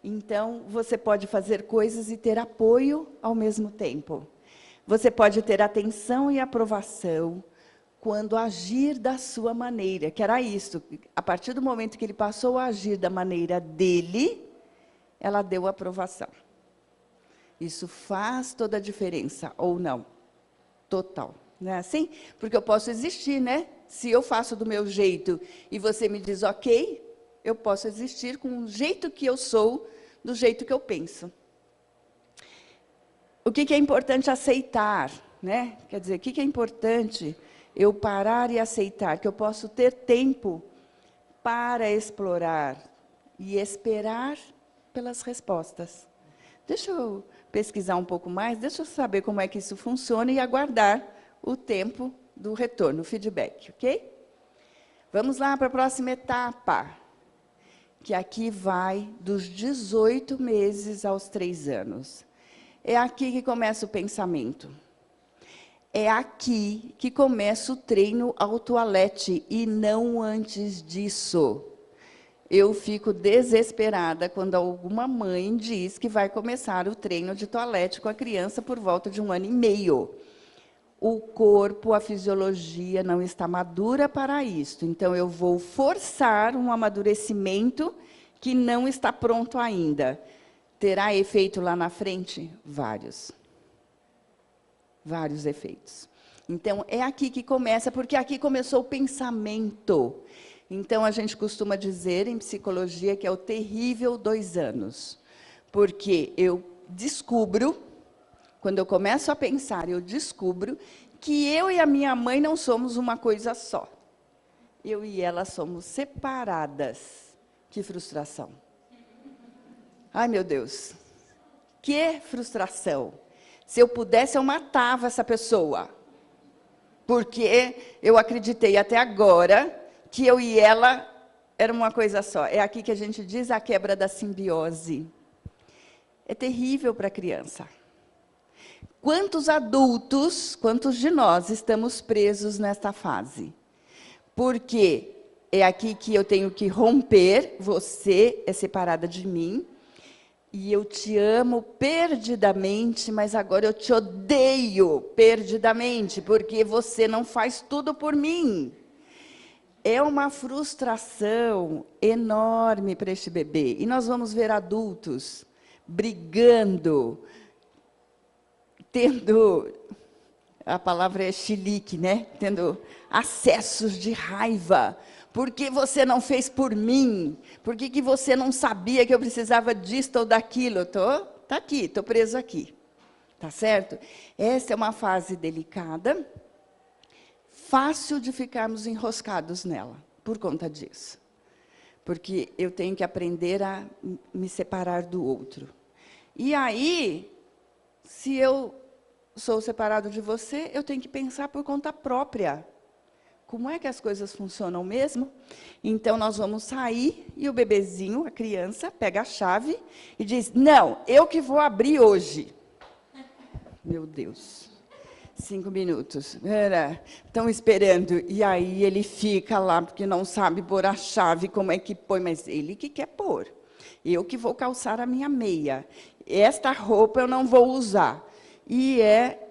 Então, você pode fazer coisas e ter apoio ao mesmo tempo. Você pode ter atenção e aprovação quando agir da sua maneira, que era isso. A partir do momento que ele passou a agir da maneira dele, ela deu aprovação. Isso faz toda a diferença, ou não? Total. Não é assim? Porque eu posso existir, né? Se eu faço do meu jeito e você me diz ok, eu posso existir com o jeito que eu sou, do jeito que eu penso. O que é importante aceitar, né? Quer dizer, o que é importante eu parar e aceitar? Que eu posso ter tempo para explorar e esperar pelas respostas. Deixa eu pesquisar um pouco mais, deixa eu saber como é que isso funciona e aguardar o tempo do retorno, o feedback, ok? Vamos lá para a próxima etapa, que aqui vai dos 18 meses aos 3 anos. É aqui que começa o pensamento. É aqui que começa o treino ao toalete, e não antes disso. Eu fico desesperada quando alguma mãe diz que vai começar o treino de toalete com a criança por volta de 1 ano e meio. O corpo, a fisiologia não está madura para isso. Então, eu vou forçar um amadurecimento que não está pronto ainda. Terá efeito lá na frente? Vários. Vários efeitos. Então, é aqui que começa, porque aqui começou o pensamento. Então, a gente costuma dizer, em psicologia, que é o terrível 2 anos. Porque eu descubro, quando eu começo a pensar, eu descubro que eu e a minha mãe não somos uma coisa só. Eu e ela somos separadas. Que frustração. Ai, meu Deus. Que frustração. Se eu pudesse, eu matava essa pessoa. Porque eu acreditei até agora que eu e ela eram uma coisa só. É aqui que a gente diz a quebra da simbiose. É terrível para a criança. Quantos adultos, quantos de nós estamos presos nesta fase? Porque é aqui que eu tenho que romper, você é separada de mim, E eu te amo perdidamente, mas agora eu te odeio perdidamente, porque você não faz tudo por mim. É uma frustração enorme para este bebê. E nós vamos ver adultos brigando, tendo, a palavra é chilique, né? Tendo acessos de raiva. Por que você não fez por mim? Por que você não sabia que eu precisava disto ou daquilo? Tá aqui, estou preso aqui. Tá certo? Essa é uma fase delicada, fácil de ficarmos enroscados nela, por conta disso. Porque eu tenho que aprender a me separar do outro. E aí, se eu sou separado de você, eu tenho que pensar por conta própria. Como é que as coisas funcionam mesmo? Então, nós vamos sair e o bebezinho, a criança, pega a chave e diz, não, eu que vou abrir hoje. Meu Deus. 5 minutos. Estão esperando. E aí ele fica lá, porque não sabe pôr a chave, como é que põe, mas ele que quer pôr. Eu que vou calçar a minha meia. Esta roupa eu não vou usar. E é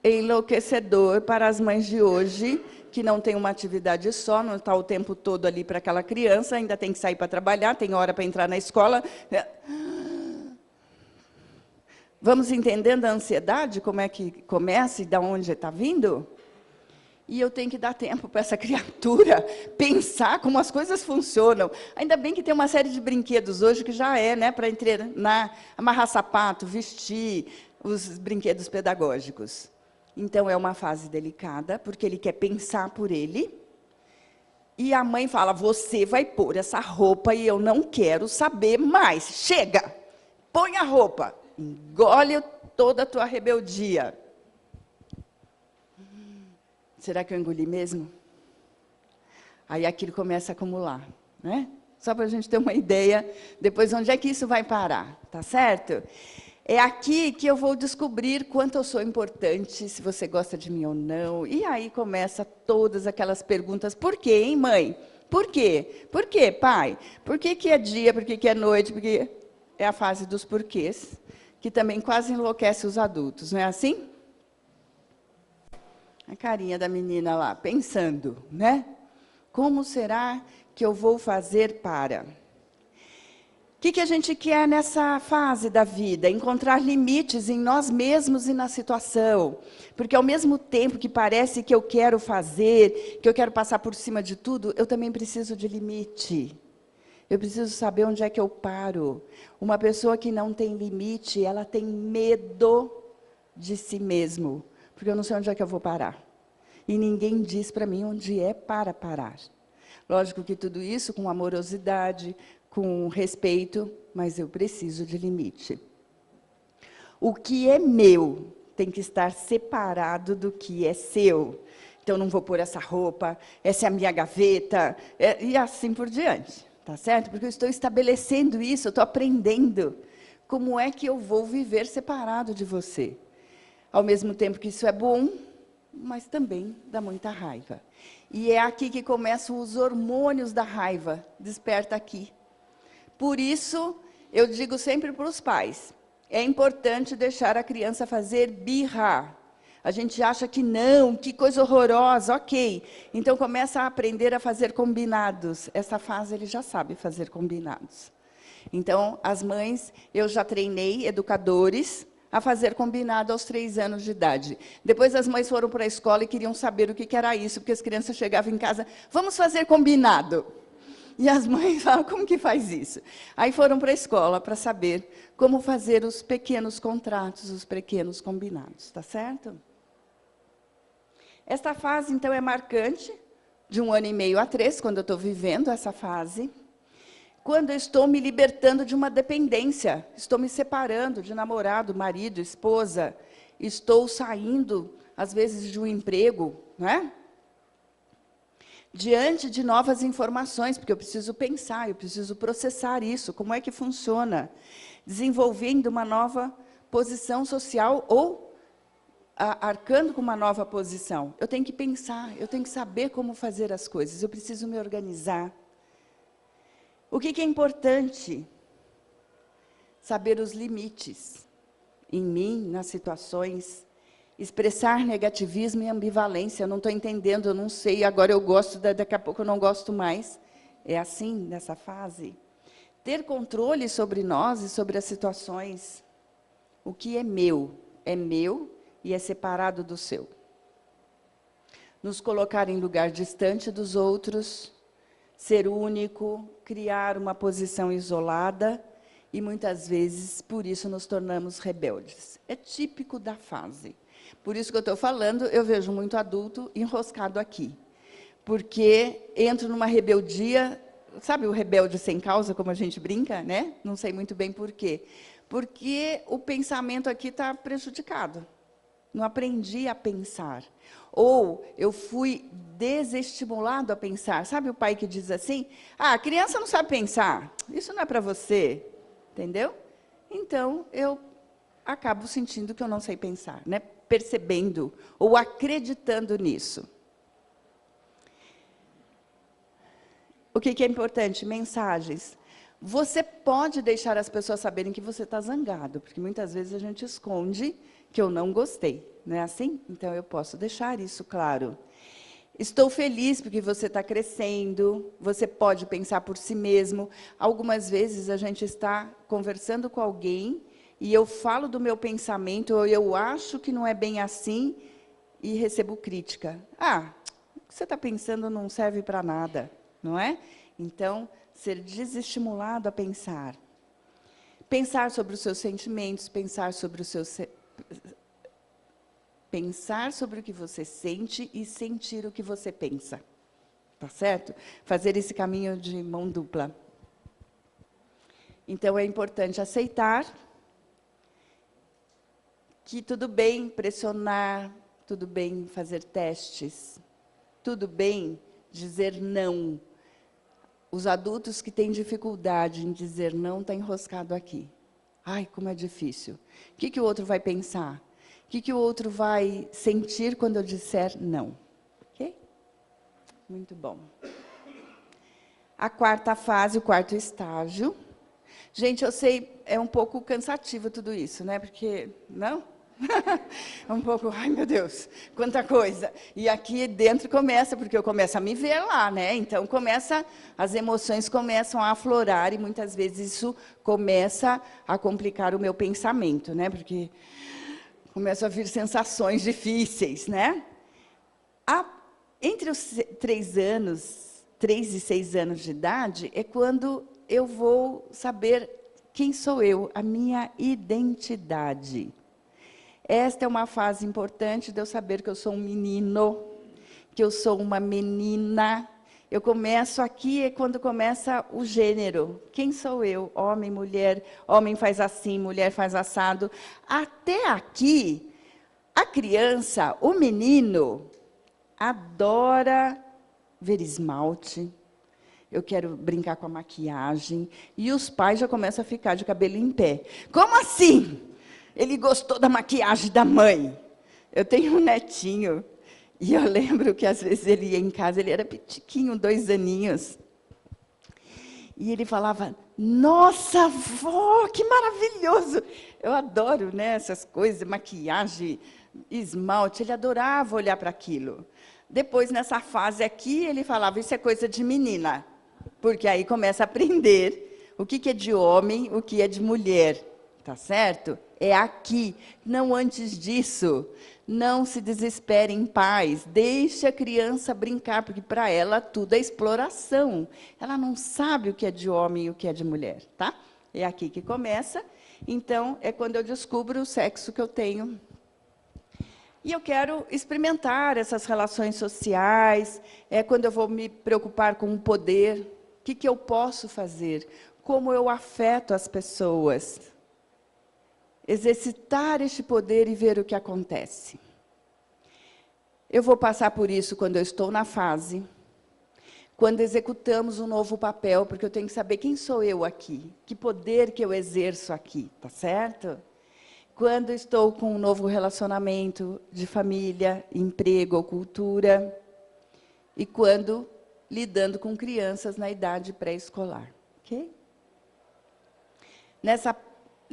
enlouquecedor para as mães de hoje, que não tem uma atividade só, não está o tempo todo ali para aquela criança, ainda tem que sair para trabalhar, tem hora para entrar na escola. Vamos entendendo a ansiedade, como é que começa e de onde está vindo? E eu tenho que dar tempo para essa criatura pensar como as coisas funcionam. Ainda bem que tem uma série de brinquedos hoje que já é, né, para treinar, amarrar sapato, vestir, os brinquedos pedagógicos. Então, é uma fase delicada, porque ele quer pensar por ele. E a mãe fala, você vai pôr essa roupa e eu não quero saber mais. Chega, põe a roupa, engole toda a tua rebeldia. Será que eu engoli mesmo? Aí aquilo começa a acumular, né? Só para a gente ter uma ideia, depois onde é que isso vai parar, tá certo? É aqui que eu vou descobrir quanto eu sou importante, se você gosta de mim ou não. E aí começa todas aquelas perguntas. Por quê, hein, mãe? Por quê? Por quê, pai? Por que que é dia? Por que que é noite? Porque é a fase dos porquês, que também quase enlouquece os adultos, não é assim? A carinha da menina lá, pensando, né? Como será que eu vou fazer para... O que a gente quer nessa fase da vida? Encontrar limites em nós mesmos e na situação. Porque, ao mesmo tempo que parece que eu quero fazer, que eu quero passar por cima de tudo, eu também preciso de limite. Eu preciso saber onde é que eu paro. Uma pessoa que não tem limite, ela tem medo de si mesmo. Porque eu não sei onde é que eu vou parar. E ninguém diz para mim onde é para parar. Lógico que tudo isso com amorosidade, com respeito, mas eu preciso de limite. O que é meu tem que estar separado do que é seu. Então, não vou pôr essa roupa, essa é a minha gaveta, e assim por diante, tá certo? Porque eu estou estabelecendo isso, eu estou aprendendo como é que eu vou viver separado de você. Ao mesmo tempo que isso é bom, mas também dá muita raiva. E é aqui que começam os hormônios da raiva, desperta aqui. Por isso, eu digo sempre para os pais, é importante deixar a criança fazer birra. A gente acha que não, que coisa horrorosa, ok. Então, começa a aprender a fazer combinados. Essa fase ele já sabe fazer combinados. Então, as mães, eu já treinei educadores a fazer combinado aos 3 anos de idade. Depois, as mães foram para a escola e queriam saber o que era isso, porque as crianças chegavam em casa, vamos fazer combinado. E as mães falam, como que faz isso? Aí foram para a escola para saber como fazer os pequenos contratos, os pequenos combinados, tá certo? Esta fase, então, é marcante, de 1 ano e meio a 3, quando eu estou vivendo essa fase, quando eu estou me libertando de uma dependência, estou me separando de namorado, marido, esposa, estou saindo, às vezes, de um emprego, não é? Diante de novas informações, porque eu preciso pensar, eu preciso processar isso, como é que funciona, desenvolvendo uma nova posição social ou arcando com uma nova posição. Eu tenho que pensar, eu tenho que saber como fazer as coisas, eu preciso me organizar. O que é importante? saber os limites em mim, nas situações, expressar negativismo e ambivalência. Eu não estou entendendo, eu não sei, agora eu gosto, daqui a pouco eu não gosto mais. É assim, nessa fase? Ter controle sobre nós e sobre as situações. O que é meu e é separado do seu. Nos colocar em lugar distante dos outros, ser único, criar uma posição isolada, e muitas vezes, por isso, nos tornamos rebeldes. É típico da fase. Por isso que eu estou falando, eu vejo muito adulto enroscado aqui. Porque entro numa rebeldia, sabe o rebelde sem causa, como a gente brinca, né? Não sei muito bem por quê. Porque o pensamento aqui está prejudicado. Não aprendi a pensar. Ou eu fui desestimulado a pensar. Sabe o pai que diz assim? Ah, a criança não sabe pensar. Isso não é para você. Entendeu? Então, eu acabo sentindo que eu não sei pensar, né? Percebendo ou acreditando nisso. O que é importante? Mensagens. Você pode deixar as pessoas saberem que você está zangado, porque muitas vezes a gente esconde que eu não gostei. Não é assim? Então, eu posso deixar isso claro. Estou feliz porque você está crescendo, você pode pensar por si mesmo. Algumas vezes a gente está conversando com alguém e eu falo do meu pensamento, ou eu acho que não é bem assim, e recebo crítica. Ah, o que você está pensando não serve para nada, não é? Então, ser desestimulado a pensar. Pensar sobre os seus sentimentos, pensar sobre os seus... Pensar sobre o que você sente e sentir o que você pensa. Tá certo? Fazer esse caminho de mão dupla. Então, é importante aceitar que tudo bem pressionar, tudo bem fazer testes, tudo bem dizer não. Os adultos que têm dificuldade em dizer não estão enroscados aqui. Ai, como é difícil. O que o outro vai pensar? O que o outro vai sentir quando eu disser não? Ok? Muito bom. A quarta fase, o quarto estágio. Gente, eu sei, é um pouco cansativo tudo isso, né? Porque, não? É um pouco, ai, meu Deus, quanta coisa. E aqui dentro começa, porque eu começo a me ver lá, né? Então, as emoções começam a aflorar, e muitas vezes isso começa a complicar o meu pensamento, né? Porque começam a vir sensações difíceis, né? Entre os 3 e 6 anos de idade, é quando eu vou saber quem sou eu, a minha identidade. Esta é uma fase importante de eu saber que eu sou um menino, que eu sou uma menina. Eu começo aqui, é quando começa o gênero. Quem sou eu? Homem, mulher, homem faz assim, mulher faz assado. Até aqui, a criança, o menino, adora ver esmalte. Eu quero brincar com a maquiagem. E os pais já começam a ficar de cabelo em pé. Como assim? Ele gostou da maquiagem da mãe. Eu tenho um netinho, e eu lembro que, às vezes, ele ia em casa, ele era pitiquinho, 2 aninhos. E ele falava, nossa, vó, que maravilhoso! Eu adoro, né, essas coisas, maquiagem, esmalte. Ele adorava olhar para aquilo. Depois, nessa fase aqui, ele falava, isso é coisa de menina. Porque aí começa a aprender o que é de homem, o que é de mulher. Tá certo? É aqui, não antes disso. Não se desesperem, pais. Deixe a criança brincar, porque para ela tudo é exploração. Ela não sabe o que é de homem e o que é de mulher, tá? É aqui que começa. Então, é quando eu descubro o sexo que eu tenho. E eu quero experimentar essas relações sociais. É quando eu vou me preocupar com o poder. O que eu posso fazer? Como eu afeto as pessoas? Exercitar este poder e ver o que acontece. Eu vou passar por isso quando eu estou na fase, quando executamos um novo papel, porque eu tenho que saber quem sou eu aqui, que poder que eu exerço aqui, tá certo? Quando estou com um novo relacionamento de família, emprego ou cultura, e quando lidando com crianças na idade pré-escolar, ok? Nessa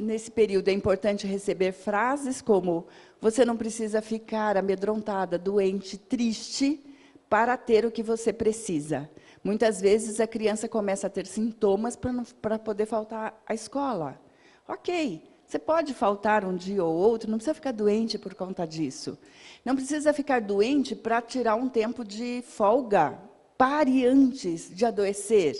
nesse período, é importante receber frases como: você não precisa ficar amedrontada, doente, triste, para ter o que você precisa. Muitas vezes, a criança começa a ter sintomas para poder faltar à escola. Ok, você pode faltar um dia ou outro, não precisa ficar doente por conta disso. Não precisa ficar doente para tirar um tempo de folga. Pare antes de adoecer.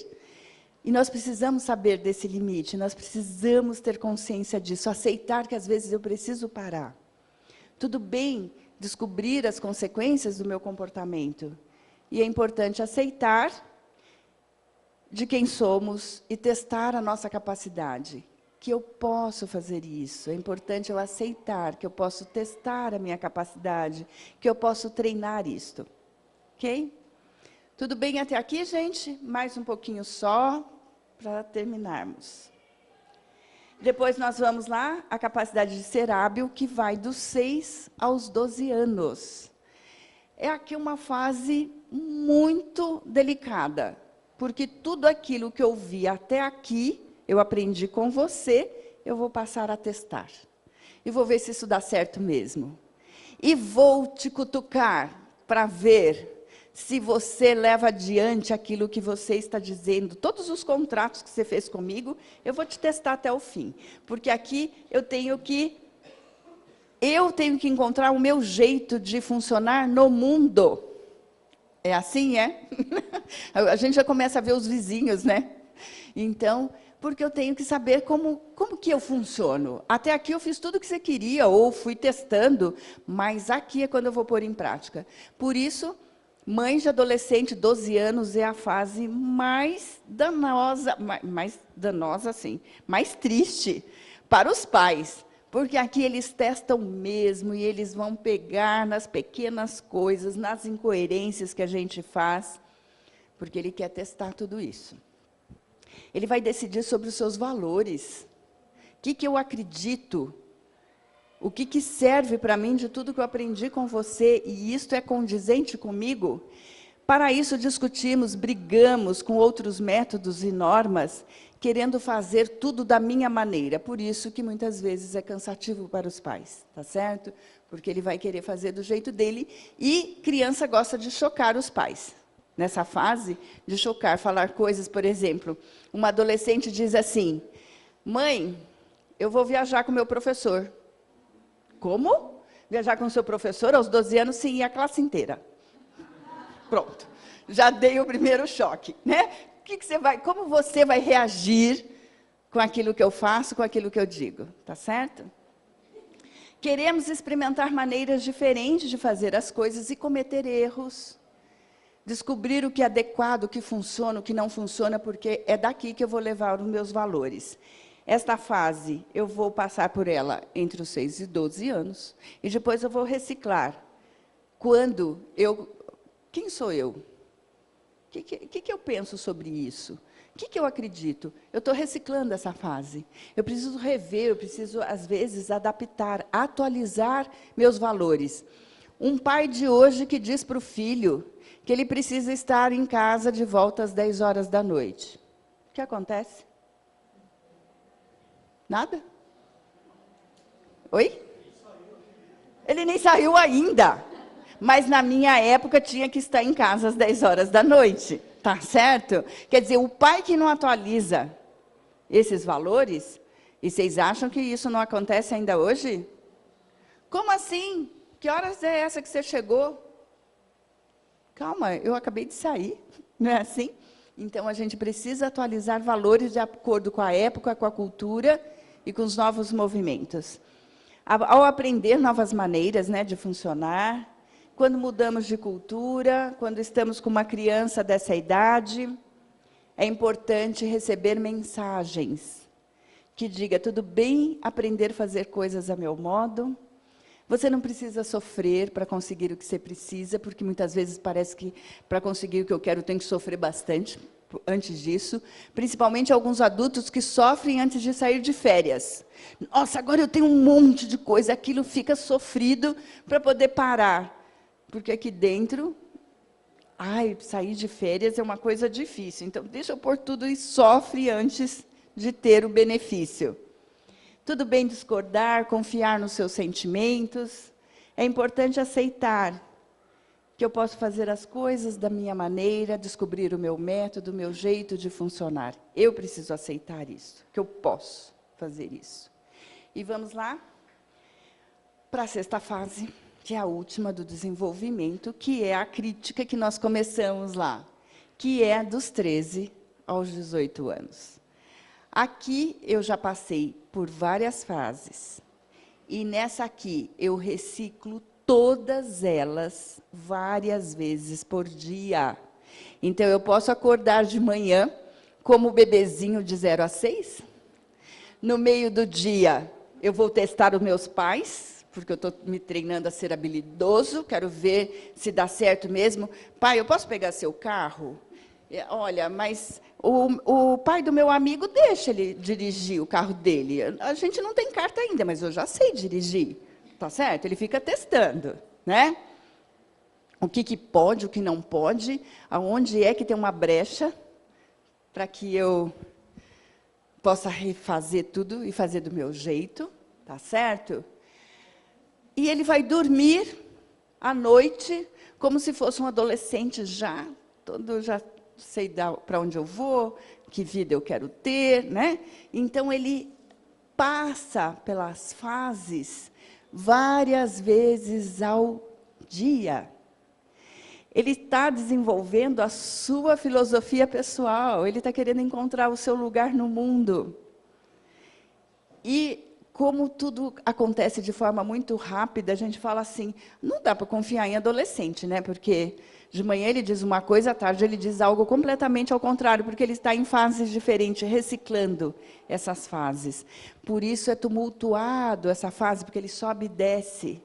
E nós precisamos saber desse limite, nós precisamos ter consciência disso, aceitar que, às vezes, eu preciso parar. Tudo bem descobrir as consequências do meu comportamento. E é importante aceitar de quem somos e testar a nossa capacidade. Que eu posso fazer isso. É importante eu aceitar que eu posso testar a minha capacidade, que eu posso treinar isto. Ok? Tudo bem até aqui, gente? Mais um pouquinho só, para terminarmos. Depois nós vamos lá, a capacidade de ser hábil, que vai dos 6 aos 12 anos. É aqui uma fase muito delicada, porque tudo aquilo que eu vi até aqui, eu aprendi com você, eu vou passar a testar. E vou ver se isso dá certo mesmo. E vou te cutucar para ver se você leva adiante aquilo que você está dizendo. Todos os contratos que você fez comigo, eu vou te testar até o fim. Porque aqui eu tenho que encontrar o meu jeito de funcionar no mundo. É assim, é? A gente já começa a ver os vizinhos, né? Então, porque eu tenho que saber como que eu funciono. Até aqui eu fiz tudo o que você queria, ou fui testando, mas aqui é quando eu vou pôr em prática. Por isso, mãe de adolescente, 12 anos, é a fase mais danosa, sim, mais triste para os pais. Porque aqui eles testam mesmo, e eles vão pegar nas pequenas coisas, nas incoerências que a gente faz, porque ele quer testar tudo isso. Ele vai decidir sobre os seus valores. O que eu acredito? O que serve para mim de tudo que eu aprendi com você, e isto é condizente comigo? Para isso, discutimos, brigamos com outros métodos e normas, querendo fazer tudo da minha maneira. Por isso que, muitas vezes, é cansativo para os pais, tá certo? Porque ele vai querer fazer do jeito dele, e criança gosta de chocar os pais. Nessa fase de chocar, falar coisas, por exemplo, uma adolescente diz assim: mãe, eu vou viajar com o meu professor. Como? Viajar com o seu professor aos 12 anos, sim, e a classe inteira. Pronto, já dei o primeiro choque, né? Como você vai reagir com aquilo que eu faço, com aquilo que eu digo, tá certo? Queremos experimentar maneiras diferentes de fazer as coisas e cometer erros. Descobrir o que é adequado, o que funciona, o que não funciona, porque é daqui que eu vou levar os meus valores. Esta fase, eu vou passar por ela entre os 6 e 12 anos, e depois eu vou reciclar. Quem sou eu? O que eu penso sobre isso? O que eu acredito? Eu estou reciclando essa fase. Eu preciso rever, eu preciso, às vezes, adaptar, atualizar meus valores. Um pai de hoje que diz para o filho que ele precisa estar em casa de volta às 10 horas da noite. O que acontece? Nada? Oi? Ele nem saiu ainda. Mas, na minha época, tinha que estar em casa às 10 horas da noite. Tá certo? Quer dizer, o pai que não atualiza esses valores, e vocês acham que isso não acontece ainda hoje? Como assim? Que horas é essa que você chegou? Calma, eu acabei de sair. Não é assim? Então, a gente precisa atualizar valores de acordo com a época, com a cultura e com os novos movimentos. Ao aprender novas maneiras, né, de funcionar, quando mudamos de cultura, quando estamos com uma criança dessa idade, é importante receber mensagens que diga: tudo bem aprender a fazer coisas a meu modo, você não precisa sofrer para conseguir o que você precisa, porque muitas vezes parece que para conseguir o que eu quero eu tenho que sofrer bastante antes disso, principalmente alguns adultos que sofrem antes de sair de férias. Nossa, agora eu tenho um monte de coisa, aquilo fica sofrido para poder parar. Porque aqui dentro, sair de férias é uma coisa difícil. Então, deixa eu pôr tudo e sofre antes de ter o benefício. Tudo bem discordar, confiar nos seus sentimentos. É importante aceitar que eu posso fazer as coisas da minha maneira, descobrir o meu método, o meu jeito de funcionar. Eu preciso aceitar isso, que eu posso fazer isso. E vamos lá para a sexta fase, que é a última do desenvolvimento, que é a crítica que nós começamos lá, que é dos 13 aos 18 anos. Aqui eu já passei por várias fases, e nessa aqui eu reciclo todas elas várias vezes por dia. Então, eu posso acordar de manhã como bebezinho de 0 a 6. No meio do dia, eu vou testar os meus pais, porque eu estou me treinando a ser habilidoso, quero ver se dá certo mesmo. Pai, eu posso pegar seu carro? Olha, mas o pai do meu amigo deixa ele dirigir o carro dele. A gente não tem carta ainda, mas eu já sei dirigir. Tá certo? Ele fica testando, né? O que pode, o que não pode, aonde é que tem uma brecha para que eu possa refazer tudo e fazer do meu jeito, tá certo? E ele vai dormir à noite como se fosse um adolescente já sei para onde eu vou, que vida eu quero ter, né? Então ele passa pelas fases várias vezes ao dia. Ele está desenvolvendo a sua filosofia pessoal, ele está querendo encontrar o seu lugar no mundo. E, como tudo acontece de forma muito rápida, a gente fala assim, não dá para confiar em adolescente, né? Porque de manhã ele diz uma coisa, à tarde ele diz algo completamente ao contrário, porque ele está em fases diferentes, reciclando essas fases. Por isso é tumultuado essa fase, porque ele sobe e desce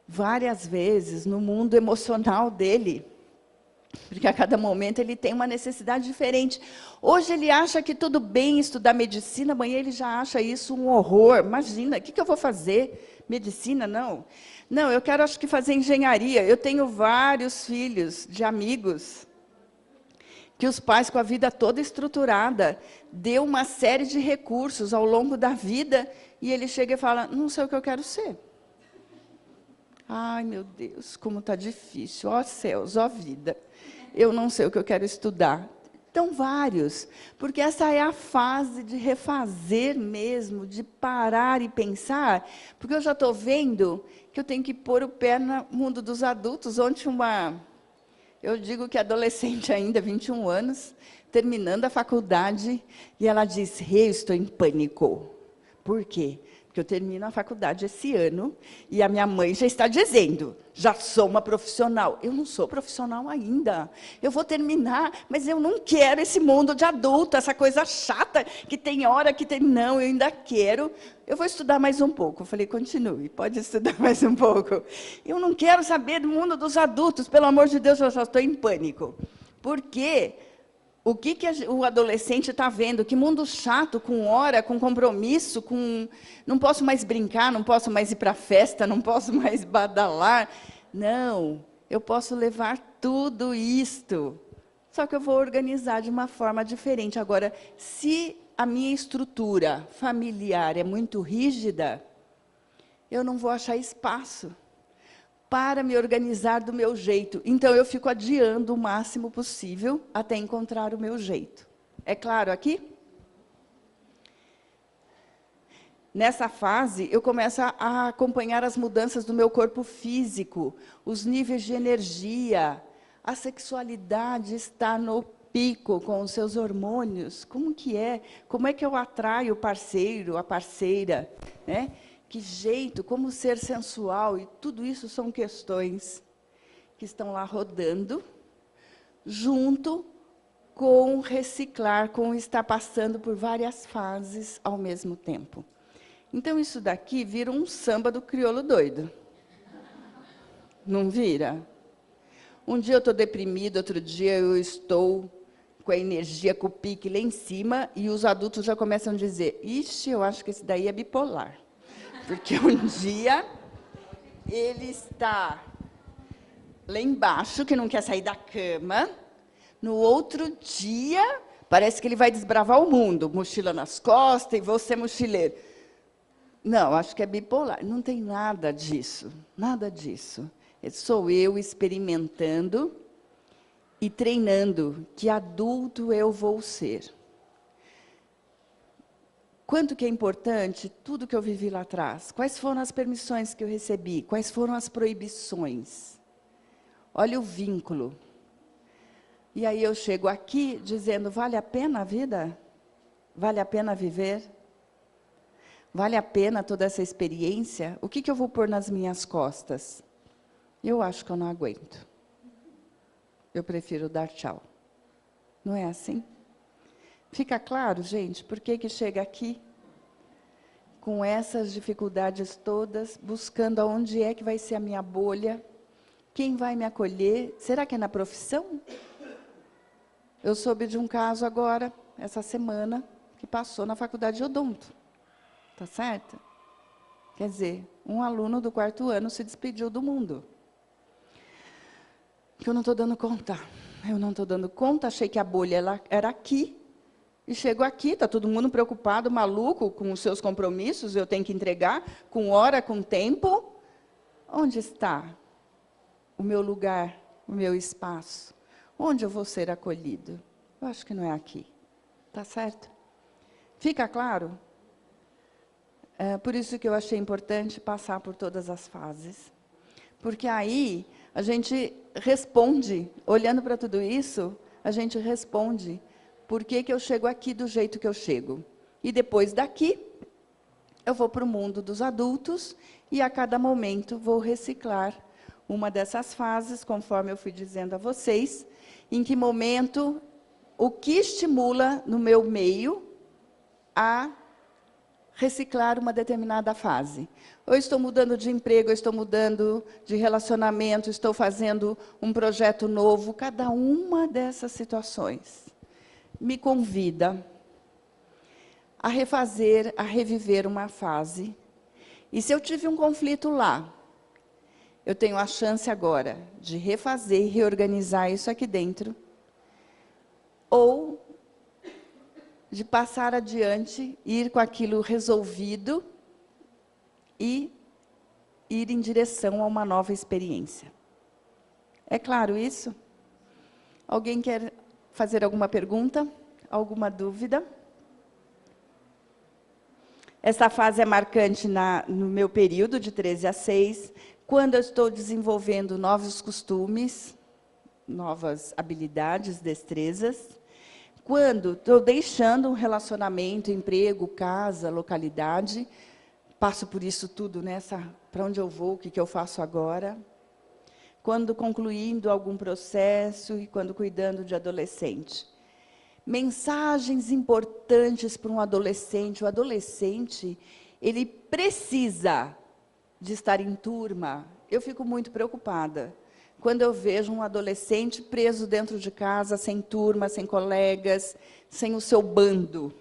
várias vezes no mundo emocional dele, porque a cada momento ele tem uma necessidade diferente. Hoje ele acha que tudo bem estudar medicina, amanhã ele já acha isso um horror. Imagina, o que eu vou fazer? Medicina, não. Não, eu quero, acho que, fazer engenharia. Eu tenho vários filhos de amigos que os pais, com a vida toda estruturada, deu uma série de recursos ao longo da vida, e ele chega e fala, não sei o que eu quero ser. Ai, meu Deus, como está difícil. Ó céus, ó vida. Eu não sei o que eu quero estudar. Então, vários. Porque essa é a fase de refazer mesmo, de parar e pensar. Porque eu já estou vendo que eu tenho que pôr o pé no mundo dos adultos. Ontem, eu digo que adolescente ainda, 21 anos, terminando a faculdade, e ela disse, eu estou em pânico. Por quê? Porque eu termino a faculdade esse ano, e a minha mãe já está dizendo, já sou uma profissional. Eu não sou profissional ainda. Eu vou terminar, mas eu não quero esse mundo de adulto, essa coisa chata, que tem hora que tem... Não, eu ainda quero. Eu vou estudar mais um pouco. Eu falei, continue, pode estudar mais um pouco. Eu não quero saber do mundo dos adultos, pelo amor de Deus, eu já estou em pânico. Por quê? O que o adolescente está vendo? Que mundo chato, com hora, com compromisso, com... Não posso mais brincar, não posso mais ir para a festa, não posso mais badalar. Não, eu posso levar tudo isto. Só que eu vou organizar de uma forma diferente. Agora, se a minha estrutura familiar é muito rígida, eu não vou achar espaço para me organizar do meu jeito. Então, eu fico adiando o máximo possível até encontrar o meu jeito. É claro aqui? Nessa fase, eu começo a acompanhar as mudanças do meu corpo físico, os níveis de energia, a sexualidade está no pico com os seus hormônios. Como que é? Como é que eu atraio o parceiro, a parceira, né? Que jeito, como ser sensual, e tudo isso são questões que estão lá rodando, junto com reciclar, com estar passando por várias fases ao mesmo tempo. Então, isso daqui vira um samba do crioulo doido. Não vira? Um dia eu estou deprimida, outro dia eu estou com a energia, com o pique lá em cima, e os adultos já começam a dizer, ixi, eu acho que esse daí é bipolar. Porque um dia ele está lá embaixo, que não quer sair da cama, no outro dia, parece que ele vai desbravar o mundo, mochila nas costas, e vou ser mochileiro. Não, acho que é bipolar. Não tem nada disso, nada disso. Sou eu experimentando e treinando que adulto eu vou ser. Quanto que é importante tudo que eu vivi lá atrás? Quais foram as permissões que eu recebi? Quais foram as proibições? Olha o vínculo. E aí eu chego aqui dizendo, vale a pena a vida? Vale a pena viver? Vale a pena toda essa experiência? O que eu vou pôr nas minhas costas? Eu acho que eu não aguento. Eu prefiro dar tchau. Não é assim? Fica claro, gente, por que chega aqui com essas dificuldades todas, buscando aonde é que vai ser a minha bolha, quem vai me acolher? Será que é na profissão? Eu soube de um caso agora, essa semana, que passou na faculdade de odonto. Tá certo? Quer dizer, um aluno do 4º ano se despediu do mundo. Que eu não estou dando conta. Eu não estou dando conta, achei que a bolha era aqui. E chego aqui, está todo mundo preocupado, maluco, com os seus compromissos, eu tenho que entregar, com hora, com tempo. Onde está o meu lugar, o meu espaço? Onde eu vou ser acolhido? Eu acho que não é aqui. Tá certo? Fica claro? É por isso que eu achei importante passar por todas as fases. Porque aí a gente responde, olhando para tudo isso, a gente responde por que eu chego aqui do jeito que eu chego. E depois daqui, eu vou para o mundo dos adultos e a cada momento vou reciclar uma dessas fases, conforme eu fui dizendo a vocês, em que momento, o que estimula no meu meio a reciclar uma determinada fase. Eu estou mudando de emprego, eu estou mudando de relacionamento, estou fazendo um projeto novo, cada uma dessas situações me convida a refazer, a reviver uma fase. E se eu tive um conflito lá, eu tenho a chance agora de refazer, reorganizar isso aqui dentro, ou de passar adiante, ir com aquilo resolvido e ir em direção a uma nova experiência. É claro isso? Alguém quer fazer alguma pergunta? Alguma dúvida? Essa fase é marcante no meu período, de 13 a 6, quando eu estou desenvolvendo novos costumes, novas habilidades, destrezas, quando estou deixando um relacionamento, emprego, casa, localidade, passo por isso tudo, para onde eu vou, o que eu faço agora, quando concluindo algum processo e quando cuidando de adolescente. Mensagens importantes para um adolescente. O adolescente, ele precisa de estar em turma. Eu fico muito preocupada quando eu vejo um adolescente preso dentro de casa, sem turma, sem colegas, sem o seu bando.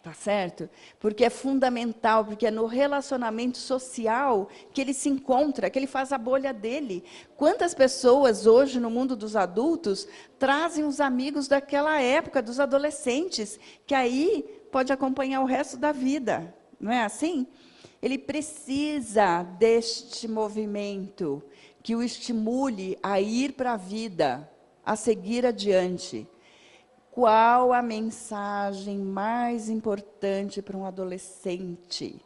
Tá certo? Porque é fundamental, porque é no relacionamento social que ele se encontra, que ele faz a bolha dele. Quantas pessoas hoje no mundo dos adultos trazem os amigos daquela época, dos adolescentes, que aí pode acompanhar o resto da vida, não é assim? Ele precisa deste movimento que o estimule a ir para a vida, a seguir adiante. Qual a mensagem mais importante para um adolescente?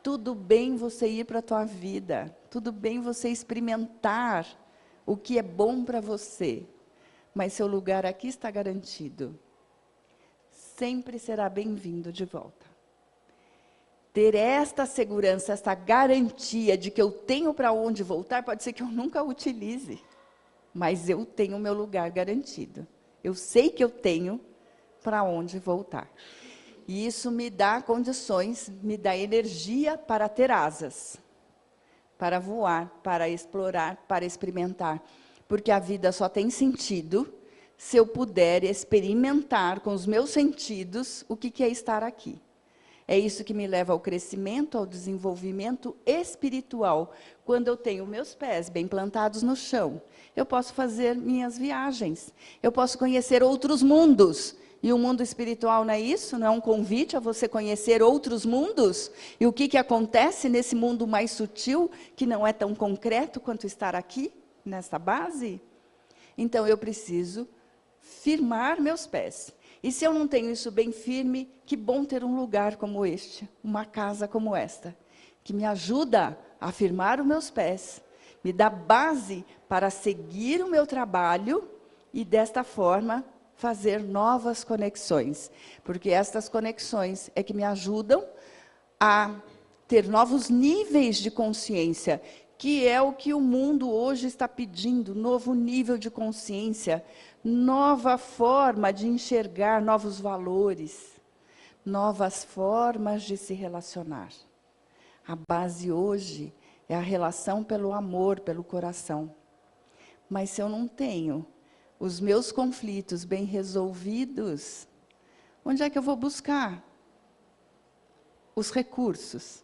Tudo bem você ir para a tua vida, tudo bem você experimentar o que é bom para você, mas seu lugar aqui está garantido. Sempre será bem-vindo de volta. Ter esta segurança, esta garantia de que eu tenho para onde voltar, pode ser que eu nunca utilize, mas eu tenho o meu lugar garantido. Eu sei que eu tenho para onde voltar. E isso me dá condições, me dá energia para ter asas, para voar, para explorar, para experimentar. Porque a vida só tem sentido se eu puder experimentar com os meus sentidos o que é estar aqui. É isso que me leva ao crescimento, ao desenvolvimento espiritual. Quando eu tenho meus pés bem plantados no chão, eu posso fazer minhas viagens, eu posso conhecer outros mundos. E o mundo espiritual não é isso? Não é um convite a você conhecer outros mundos? E o que acontece nesse mundo mais sutil, que não é tão concreto quanto estar aqui, nessa base? Então, eu preciso firmar meus pés. E se eu não tenho isso bem firme, que bom ter um lugar como este, uma casa como esta, que me ajuda a firmar os meus pés, me dá base para seguir o meu trabalho e, desta forma, fazer novas conexões. Porque estas conexões é que me ajudam a ter novos níveis de consciência, que é o que o mundo hoje está pedindo, novo nível de consciência, nova forma de enxergar novos valores, novas formas de se relacionar. A base hoje é a relação pelo amor, pelo coração. Mas se eu não tenho os meus conflitos bem resolvidos, onde é que eu vou buscar os recursos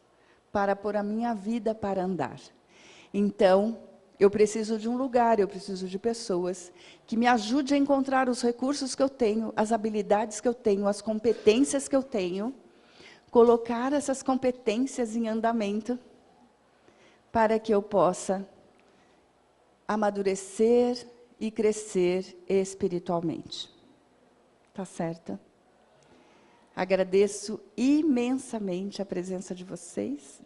para pôr a minha vida para andar? Então, eu preciso de um lugar, eu preciso de pessoas que me ajudem a encontrar os recursos que eu tenho, as habilidades que eu tenho, as competências que eu tenho, colocar essas competências em andamento para que eu possa amadurecer e crescer espiritualmente. Tá certo? Agradeço imensamente a presença de vocês,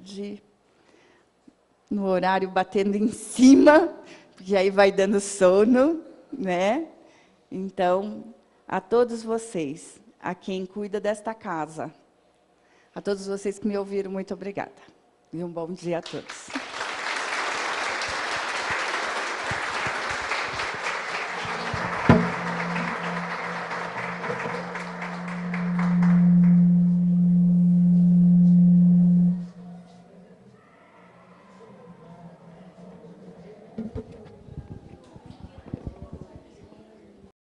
no horário batendo em cima, porque aí vai dando sono, né? Então, a todos vocês, a quem cuida desta casa, a todos vocês que me ouviram, muito obrigada. E um bom dia a todos.